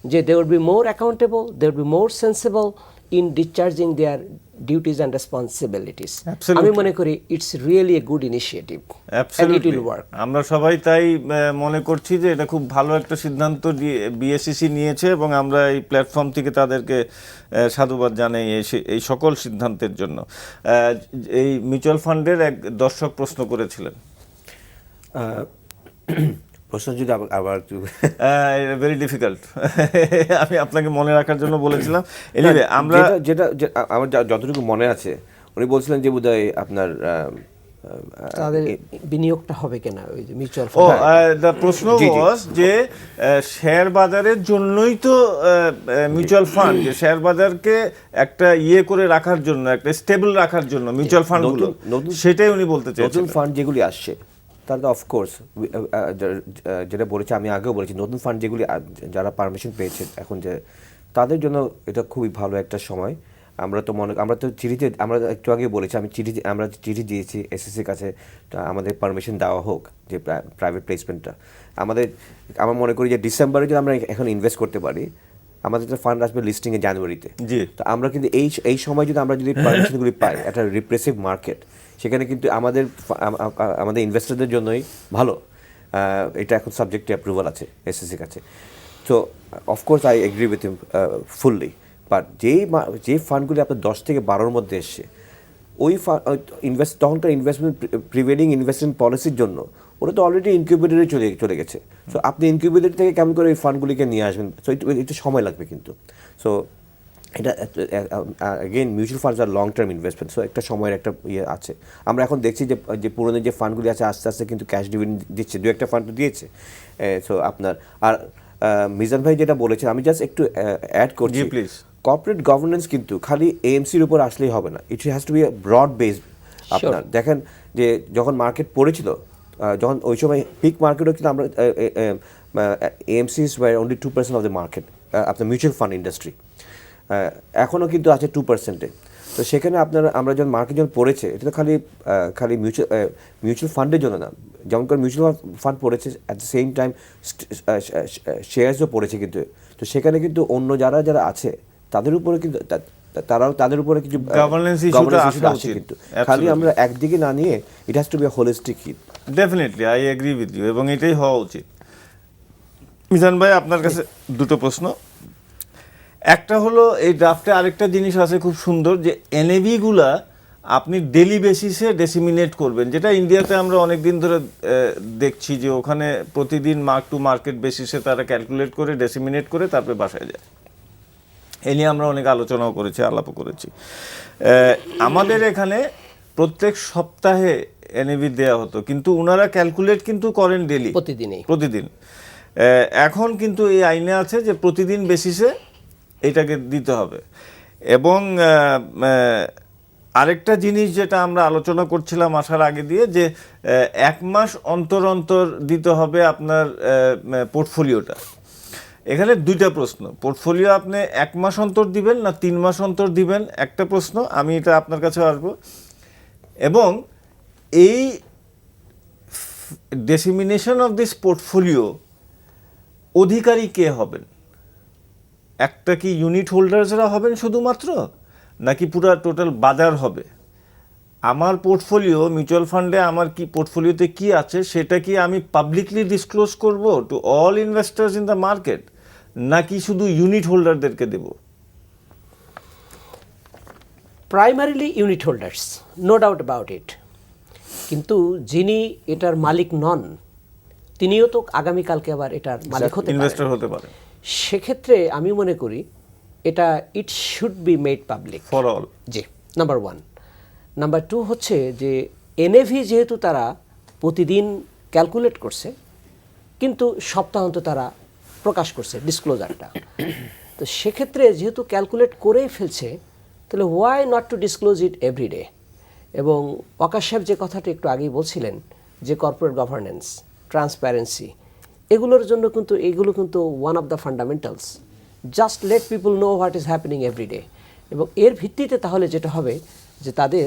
Speaker 2: যে they would be more accountable, they would be more sensible in discharging their duties and responsibilities.
Speaker 1: Absolutely.
Speaker 2: আমি মনে করি it's really a good initiative and it will work.
Speaker 1: আমরা সবাই তাই মনে করছি যে এটা খুব ভালো একটা সিদ্ধান্ত বিএসসিসি নিয়েছে এবং আমরা এই প্ল্যাটফর্ম থেকে তাদেরকে সাধুবাদ জানাই এই সকল সিদ্ধান্তের জন্য। এই মিউচুয়াল ফান্ডের এক দর্শক প্রশ্ন করেছিলেন,
Speaker 5: প্রশ্ন যদি আবার একটু
Speaker 1: ভেরি ডিফিকাল্ট। আমি আপনাকে মনে রাখার জন্য বলেছিলাম। এনিওয়ে আমরা
Speaker 5: আমার যতটুকু মনে আছে উনি বলছিলেন যে বোধহয় আপনার
Speaker 2: তাদের বিনিয়োগটা হবে কিনা ওই যে মিউচুয়াল
Speaker 1: ও
Speaker 2: ফান্ড।
Speaker 1: দ্য প্রশ্ন was যে শেয়ার বাজারের জন্যই তো মিউচুয়াল ফান্ড, যে শেয়ার বাজারকে একটা করে রাখার জন্য, একটা স্টেবল রাখার জন্য মিউচুয়াল ফান্ডগুলো, সেটাই উনি বলতে
Speaker 5: নতুন
Speaker 1: চাইছেন।
Speaker 5: ফান্ড যেগুলি আসছে তাহলে অফকোর্স যেটা বলেছি আমি আগেও বলেছি, নতুন ফান্ড যেগুলি যারা পারমিশন পেয়েছে এখন, যে তাদের জন্য এটা খুবই ভালো একটা সময়। আমরা তো চিঠিতে, আমরা একটু আগে বলেছি, আমরা চিঠি দিয়েছি এসএসসির কাছে আমাদের পারমিশন দেওয়া হোক যে প্রাইভেট প্লেসমেন্টটা। আমার মনে করি যে ডিসেম্বরে যদি আমরা এখন ইনভেস্ট করতে পারি, আমাদের তো ফান্ড আসবে লিস্টিংয়ে জানুয়ারিতে।
Speaker 1: জি।
Speaker 5: তো আমরা কিন্তু এই সময় যদি আমরা যদি পারমিশনগুলি পাই, একটা রিপ্রেসিভ মার্কেট, সেখানে কিন্তু আমাদের ইনভেস্টরদের জন্যই ভালো। এটা এখন সাবজেক্ট টু অ্যাপ্রুভাল আছে এসএসসির কাছে। তো of course I agree with him fully. But যে ফান্ডগুলি আপনার 10 থেকে 12-র মধ্যে এসছে, ওই তখনকার ইনভেস্টমেন্ট প্রিভেলিং ইনভেস্টমেন্ট পলিসির জন্য ওটা তো অলরেডি ইনকিউবেটরে চলে গেছে। সো আপনি ইনকিউবেটর থেকে কেমন করে এই ফান্ডগুলিকে নিয়ে আসবেন? সো একটু সময় লাগবে কিন্তু। সো এটা অ্যাগেন মিউচুয়াল ফান্ডস আর লং টার্ম ইনভেস্টমেন্ট, সো একটা সময়ের একটা আছে। আমরা এখন দেখছি যে পুরনো যে ফান্ডগুলি আছে আস্তে আস্তে কিন্তু ক্যাশ ডিভিডেন্ড দিচ্ছে, দু একটা ফান্ড তো দিয়েছে। সো আপনার আর মিজান ভাই যেটা বলেছেন, আমি জাস্ট একটু অ্যাড করছি,
Speaker 1: প্লিজ।
Speaker 5: কর্পোরেট গভর্নেন্স কিন্তু খালি এএমসির উপর আসলেই হবে না, it has to be broad based. আপনার দেখেন যে যখন মার্কেট পড়েছিল, যখন ওই সময় পিক মার্কেটও কিন্তু আমরা AMCs were only 2% of the market, আপনার মিউচুয়াল ফান্ড ইন্ডাস্ট্রি এখনও কিন্তু আছে 2%-এ। তো সেখানে আমরা যখন মার্কেট যখন পড়েছে, এটা তো খালি মিউচুয়াল ফান্ডের জন্য না, যেমন করে মিউচুয়াল ফান্ড পড়েছে অ্যাট দ্য সেম টাইম শেয়ারসও পড়েছে কিন্তু। তো সেখানে কিন্তু অন্য যারা আছে তাদের উপরে কিন্তু তাদের উপরে কিছু
Speaker 1: গভর্নেন্স ইস্যুটা আসা
Speaker 5: আছে
Speaker 1: উচিত।
Speaker 5: কিন্তু। খালি আমরা একদিকে না নিয়ে it has to be holistic.
Speaker 1: Definitely I agree with you, এবং এটাই হওয়া উচিত। মিজান ভাই, আপনার কাছে দুটো প্রশ্ন। একটা হলো, এই ড্রাফটে আরেকটা জিনিস আছে খুব সুন্দর, যে এনএভিগুলা আপনি ডেলি বেসিসে ডেসিমিনেট করবেন, যেটা ইন্ডিয়াতে আমরা অনেক দিন ধরে দেখছি যে ওখানে প্রতিদিন মার্ক টু মার্কেট বেসিসে তারা ক্যালকুলেট করে ডেসিমিনেট করে তারপরে বাসায় যায়। এ নিয়ে আমরা অনেক আলোচনাও করেছি, আলাপও করেছি। আমাদের এখানে প্রত্যেক সপ্তাহে এনএভি দেওয়া হতো, কিন্তু ওনারা ক্যালকুলেট কিন্তু করেন ডেলি, প্রতিদিন। এখন কিন্তু এই আইনে আছে যে প্রতিদিন বেসিসে এটাকে দিতে হবে। এবং আরেকটা জিনিস যেটা আমরা আলোচনা করছিলাম আসার আগে দিয়ে, যে 1 মাস অন্তর অন্তর দিতে হবে আপনার পোর্টফোলিওটা। এখানে দুইটা প্রশ্ন, পোর্টফোলিও আপনি 1 মাস অন্তর দিবেন না 3 মাস অন্তর দিবেন, একটা প্রশ্ন। আমি এটা আপনার কাছে আসবো। এবং এই ডেসিমিনেশন অফ দিস পোর্টফোলিও অধিকারী কে হবেন? একটা কি ইউনিট হোল্ডার্সরা হবেন শুধুমাত্র, নাকি পুরা টোটাল বাজার হবে? আমার পোর্টফোলিও মিউচুয়াল ফান্ডে আমার কি পোর্টফোলিওতে কি আছে সেটা কি আমি পাবলিকলি ডিসক্লোজ করব to all investors in the market, নাকি শুধু ইউনিট হোল্ডারদেরকে দেব?
Speaker 2: Primarily unit holders, no doubt about it. কিন্তু যিনি এটার মালিক নন, তিনিও তো আগামীকালকে আবার এটার মালিক
Speaker 1: ইনভেস্টর হতে পারে।
Speaker 2: সেক্ষেত্রে আমি মনে করি এটা it should be made public
Speaker 1: for all.
Speaker 2: G, number 1। Number 2 হচ্ছে যে এনএভি যেহেতু তারা প্রতিদিন ক্যালকুলেট করছে, কিন্তু সপ্তাহান্ত তারা প্রকাশ করছে ডিসক্লোজারটা। তো সেক্ষেত্রে যেহেতু ক্যালকুলেট করেই ফেলছে, তাহলে why not to disclose it everyday. এবং ওয়াকার সাহেব যে কথাটা একটু আগেই বলছিলেন, যে কর্পোরেট গভর্নেন্স, ট্রান্সপারেন্সি, এগুলোর জন্য কিন্তু এগুলো কিন্তু one of the fundamentals. Just let people know what is happening everyday. এবং এর ভিত্তিতে তাহলে যেটা হবে যে তাদের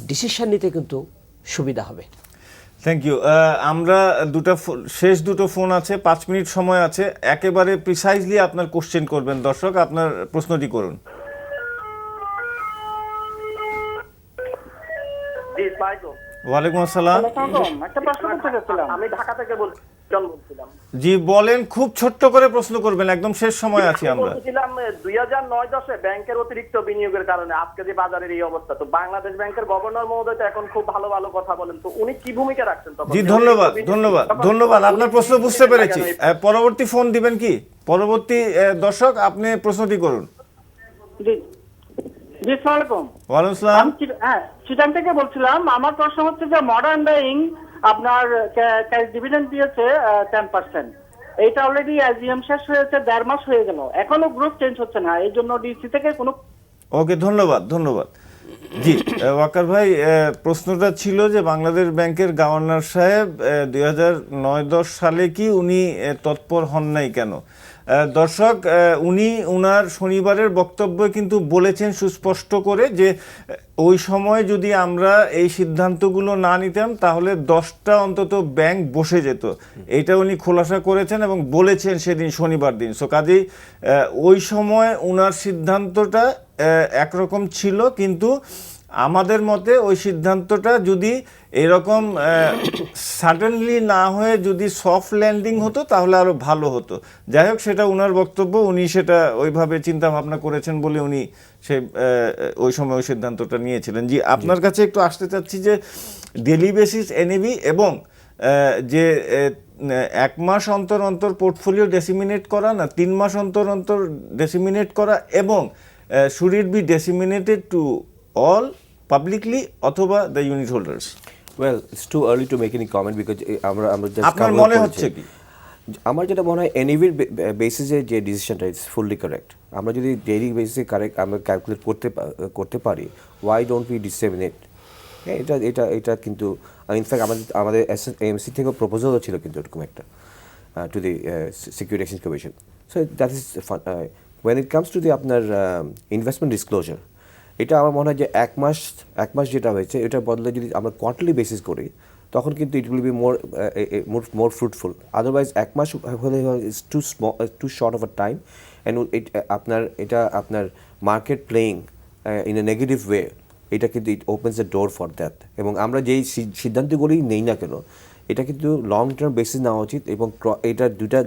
Speaker 2: ডিসিশন নিতে কিন্তু সুবিধা হবে।
Speaker 1: Thank you. আমরা শেষ দুটো ফোন আছে, 5 মিনিট সময় আছে, একেবারে প্রিসাইজলি আপনার কোশ্চেন করবেন দর্শক, আপনার প্রশ্নটি করুন। ওয়ালাইকুম আসসালাম।
Speaker 3: একটা প্রশ্ন করতে চাচ্ছিলাম, আমি ঢাকা থেকে বলছিলাম।
Speaker 1: জি বলেন, খুব ছোট্ট করে প্রশ্ন করবেন, একদম শেষ সময় আছি আমরা।
Speaker 3: বলছিলাম 2009-10 ব্যাংকের অতিরিক্ত বিনিয়োগের কারণে আজকে যে বাজারের এই অবস্থা, তো বাংলাদেশ ব্যাংকের গভর্নর মহোদয় তো এখন খুব ভালো ভালো কথা বলেন, তো উনি কি ভূমিকা রাখছেন তখন?
Speaker 1: জি ধন্যবাদ, আপনার প্রশ্ন বুঝতে পেরেছি। পরবর্তী ফোন দিবেন কি? পরবর্তী দর্শক, আপনি প্রশ্নটি করুন।
Speaker 3: জি জি, আসসালামু আলাইকুম।
Speaker 1: ওয়ালাইকুম আসসালাম।
Speaker 3: চিটাং থেকে বলছিলাম। আমার প্রশ্ন হচ্ছে যে মডার্ন ব্যাংক আপনার ক্যাশ ডিভিডেন্ড দিয়েছে 10%, এইটা অলরেডি এজিএম শেষ হয়েছে, 1.5 মাস হয়ে গেল, এখনো গ্রুপ চেঞ্জ হচ্ছে না, এই জন্য ডিসি থেকে কোনো।
Speaker 1: ওকে, ধন্যবাদ। জি ওয়াকার ভাই, প্রশ্নটা ছিল যে বাংলাদেশ ব্যাংকের গভর্নর সাহেব 2009-10 সালে কি উনি তৎপর হন নাই কেন? দর্শক, উনি উনার শনিবারের বক্তব্যে কিন্তু বলেছেন সুস্পষ্ট করে যে ওই সময় যদি আমরা এই সিদ্ধান্তগুলো না নিতাম তাহলে 10টা অন্তত ব্যাংক বসে যেত। এটা উনি খোলাসা করেছেন এবং বলেছেন সেদিন শনিবার দিন। সো কাজেই ওই সময় উনার সিদ্ধান্তটা একরকম ছিল, কিন্তু আমাদের মতে ওই সিদ্ধান্তটা যদি এরকম সাডেনলি না হয়ে যদি সফট ল্যান্ডিং হতো তাহলে আরো ভালো হতো। যাই হোক, সেটা উনার বক্তব্য, উনি সেটা ওইভাবে চিন্তা ভাবনা করেছেন বলে উনি ওই সময় ওই সিদ্ধান্তটা নিয়েছিলেন। জি, আপনার কাছে একটু আসতে চাচ্ছি যে ডেইলি বেসিস এনএভি এবং যে 1 মাস অন্তর অন্তর পোর্টফোলিও ডেসিমিনেট করা না 3 মাস অন্তর অন্তর ডেসিমিনেট করা, এবং should it be disseminated to all publicly অথবা the unit holders?
Speaker 5: Well, it's too early to make any comment because আমরা just
Speaker 1: আপনার
Speaker 5: cover
Speaker 1: মনে
Speaker 5: করেছি।
Speaker 1: হচ্ছে কি?
Speaker 5: আমার যেটা মনে হয় এনইভির বেসিসে যে ডিসিশনটা ইটস ফুললি কারেক্ট। আমরা যদি ডেইলি বেসিসে কারেক্ট আমরা ক্যালকুলেট করতে পারি, ওয়াই ডোন্ট উই ডিসেমিনেট? হ্যাঁ, এটা কিন্তু ইনফ্যাক্ট আমাদের এএমসি থেকেও প্রপোজালও ছিল কিন্তু এরকম একটা to the Security Exchange Commission. So that is when it comes to the আপনার ইনভেস্টমেন্ট ডিসক্লোজার, এটা আমার মনে হয় যে এক মাস যেটা হয়েছে এটার বদলে যদি আমরা কোয়ার্টারলি বেসিস করি তখন কিন্তু it will be more fruitful. Otherwise 1 মাস হলে it's too short of a time, and এটা আপনার market playing in a negative way, এটা কিন্তু it opens the door for that. এবং আমরা যেই সিদ্ধান্তগুলি নেই না কেন, এটা কিন্তু লং টার্ম বেসিস নেওয়া উচিত এবং এটা দুটা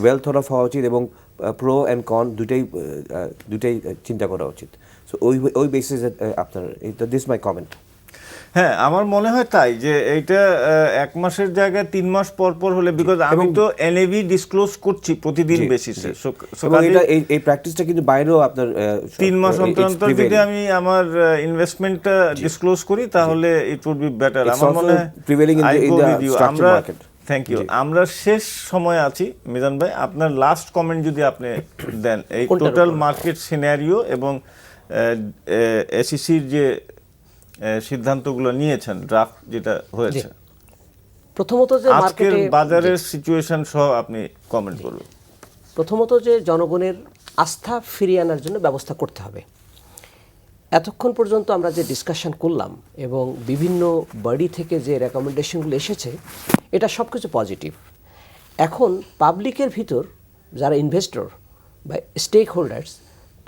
Speaker 5: ওয়েল থট অফ হওয়া উচিত এবং প্রো অ্যান্ড কন দুটাই চিন্তা করা উচিত। সো ওই বেসিসে আপনার দিস মাই কমেন্ট।
Speaker 1: হ্যাঁ, আমার মনে হয় তাই যে এইটা 1 মাসের জায়গায় 3 মাস পর হলে, বিকজ আমি তো এনএভি ডিসক্লোজ করছি প্রতিদিন বেসিসে,
Speaker 5: এই প্র্যাকটিসটা কিন্তু বাইরেও আপনার
Speaker 1: 3 মাস অন্তর অন্তর যদি আমি আমার ইনভেস্টমেন্টটা ডিসক্লোজ করি তাহলে ইট উড বি বেটার। আমার মনে হয়
Speaker 5: prevailing in the structure market.
Speaker 1: Thank you. আমরা শেষ সময় আছি, মিজান ভাই, আপনার লাস্ট কমেন্ট যদি আপনি দেন এই টোটাল মার্কেট সিনারিও এবং এসইসির যে সিদ্ধান্তগুলো নিয়েছেন, ড্রাফট যেটা হয়েছে,
Speaker 2: প্রথমত যে
Speaker 1: আজকের বাজারের সিচুয়েশন সহ আপনি কমেন্ট করুন।
Speaker 2: প্রথমত যে জনগণের আস্থা ফিরিয়ে আনার জন্য ব্যবস্থা করতে হবে। এতক্ষণ পর্যন্ত আমরা যে ডিসকাশন করলাম এবং বিভিন্ন বডি থেকে যে রেকমেন্ডেশনগুলো এসেছে, এটা সব কিছু পজিটিভ। এখন পাবলিকের ভিতর যারা ইনভেস্টর বা স্টেক হোল্ডার্স,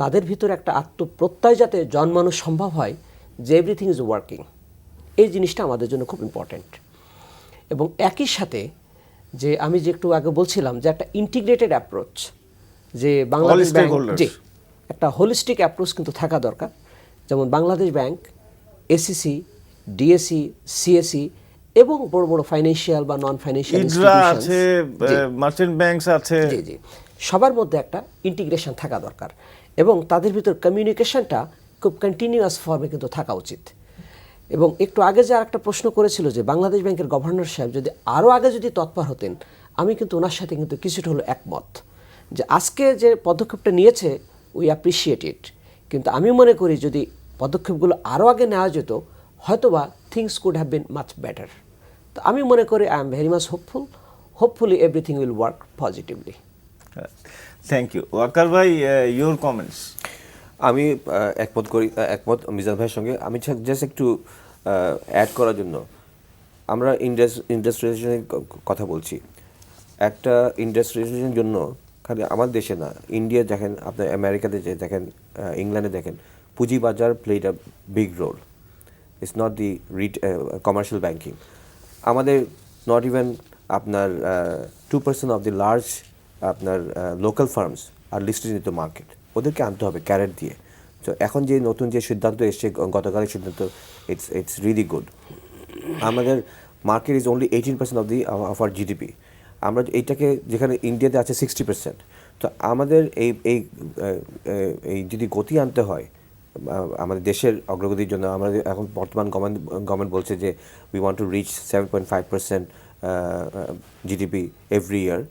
Speaker 2: তাদের ভিতর একটা আত্মপ্রত্যয় যাতে জন্মানো সম্ভব হয় যে এভরিথিং ইজ ওয়ার্কিং, এই জিনিসটা আমাদের জন্য খুব ইম্পর্ট্যান্ট। এবং একই সাথে যে আমি যে একটু আগে বলছিলাম যে একটা ইন্টিগ্রেটেড অ্যাপ্রোচ, যে বাংলাদেশ ব্যাংক যে একটা হোলিস্টিক অ্যাপ্রোচ কিন্তু থাকা দরকার। যেমন Bangladesh Bank, ACC, DAC, CAC এবং বড় বড় ফাইন্যান্সিয়াল বা নন ফাইন্যান্সিয়াল ইনস্টিটিউশন আছে,
Speaker 1: মার্চেন্ট ব্যাংকস আছে,
Speaker 2: জি সবার মধ্যে একটা ইন্টিগ্রেশন থাকা দরকার এবং তাদের ভিতর কমিউনিকেশনটা খুব কন্টিনিউয়াস ফর্মে কিন্তু থাকা উচিত। এবং একটু আগে যে আরেকটা প্রশ্ন করেছিল যে বাংলাদেশ ব্যাংকের গভর্নর সাহেব যদি আরও আগে যদি তৎপর হতেন, আমি কিন্তু ওনার সাথে কিন্তু কিছুটা হলো একমত যে আজকে যে পদক্ষেপটা নিয়েছে উই অ্যাপ্রিসিয়েট ইট, কিন্তু আমি মনে করি যদি পদক্ষেপগুলো আরও আগে নেওয়া যেত হয়তোবা things could have been much better. তো আমি মনে করি I am very much hopefully everything will work positively.
Speaker 1: Thank you. Waqar ভাই, ইউর কমেন্টস।
Speaker 5: আমি একমত মিজান ভাইয়ের সঙ্গে। আমি জাস্ট একটু অ্যাড করার জন্য, আমরা ইন্ডাস্ট্রিয়ালাইজেশনের কথা বলছি। একটা ইন্ডাস্ট্রিয়ালাইজেশনের জন্য খালি আমার দেশে না, ইন্ডিয়া দেখেন, আপনার আমেরিকাতে যে দেখেন, ইংল্যান্ডে দেখেন, পুঁজিবাজার played a big role. It's not the commercial banking. আমাদের নট ইভেন আপনার 2% অফ দি লার্জ আপনার local firms are listed in the market, ওদেরকে আনতে হবে ক্যারেট দিয়ে। তো এখন যে নতুন যে সিদ্ধান্ত এসছে, গতকালের সিদ্ধান্ত, ইটস রিয়েলি গুড। আমাদের market is only 18% of our GDP. আমরা এইটাকে, যেখানে ইন্ডিয়াতে আছে 60%, তো আমাদের এই যদি গতি আনতে হয় আমাদের দেশের অগ্রগতির জন্য, আমাদের এখন বর্তমান গভর্নমেন্ট বলছে যে we want to reach 7.5% GDP every year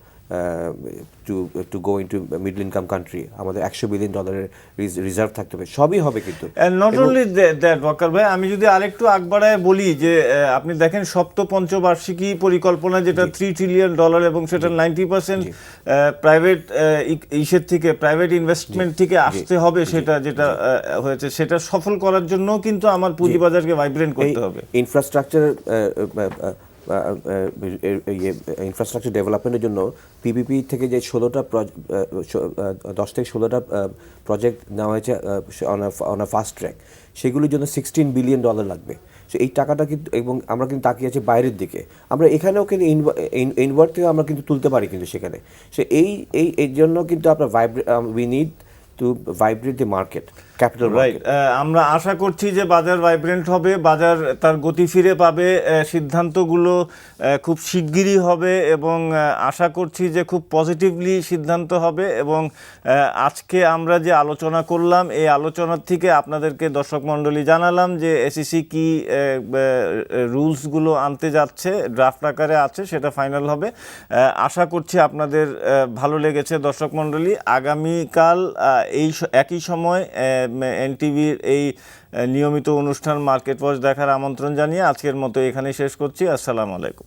Speaker 5: to go into middle income country. আমাদের $100 বিলিয়ন রিজার্ভ থাকতে হবে, সবই হবে কিন্তু।
Speaker 1: নট অনলি দ্যাট ওয়াকার ভাই, আমি যদি আরেকটু আগবাড়ায় বলি যে আপনি দেখেন সপ্তম পঞ্চবার্ষিকী পরিকল্পনা যেটা $3 ট্রিলিয়ন এবং সেটা 90% প্রাইভেট ইসের থেকে, প্রাইভেট ইনভেস্টমেন্ট থেকে আসতে হবে, সেটা যেটা হয়েছে সেটা সফল করার জন্য কিন্তু আমার পুঁজিবাজারকে ভাইব্রেন্ট করতে হবে।
Speaker 5: ইনফ্রাস্ট্রাকচার ডেভেলপমেন্টের জন্য পিপিপি থেকে যে 10 থেকে 16টা প্রজেক্ট নেওয়া হয়েছে অন আ ফাস্ট ট্র্যাক, সেগুলির জন্য $16 বিলিয়ন লাগবে। সো এই টাকাটা কিন্তু, এবং আমরা কিন্তু তাকিয়ে আছি বাইরের দিকে, আমরা এখানেও কিন্তু ইনওয়ার্ড থেকে আমরা কিন্তু তুলতে পারি কিন্তু সেখানে। সো এই জন্য কিন্তু আপনার we need to vibrate the market, capital
Speaker 1: right. আমরা আশা করছি যে বাজার ভাইব্রেন্ট হবে, বাজার তার গতি ফিরে পাবে, সিদ্ধান্তগুলো খুব শিগগিরই হবে এবং আশা করছি যে খুব পজিটিভলি সিদ্ধান্ত হবে। এবং আজকে আমরা যে আলোচনা করলাম, এই আলোচনার থেকে আপনাদেরকে দর্শক মণ্ডলী জানালাম যে এসইসি কি রুলসগুলো আনতে যাচ্ছে, ড্রাফট আকারে আছে, সেটা ফাইনাল হবে। আশা করছি আপনাদের ভালো লেগেছে দর্শক মণ্ডলী। আগামীকাল এই একই সময় এনটিভির এই নিয়মিত অনুষ্ঠান মার্কেট ওয়াচ দেখার আমন্ত্রণ জানিয়ে আজকের মতো এখানেই শেষ করছি। আসসালামু আলাইকুম।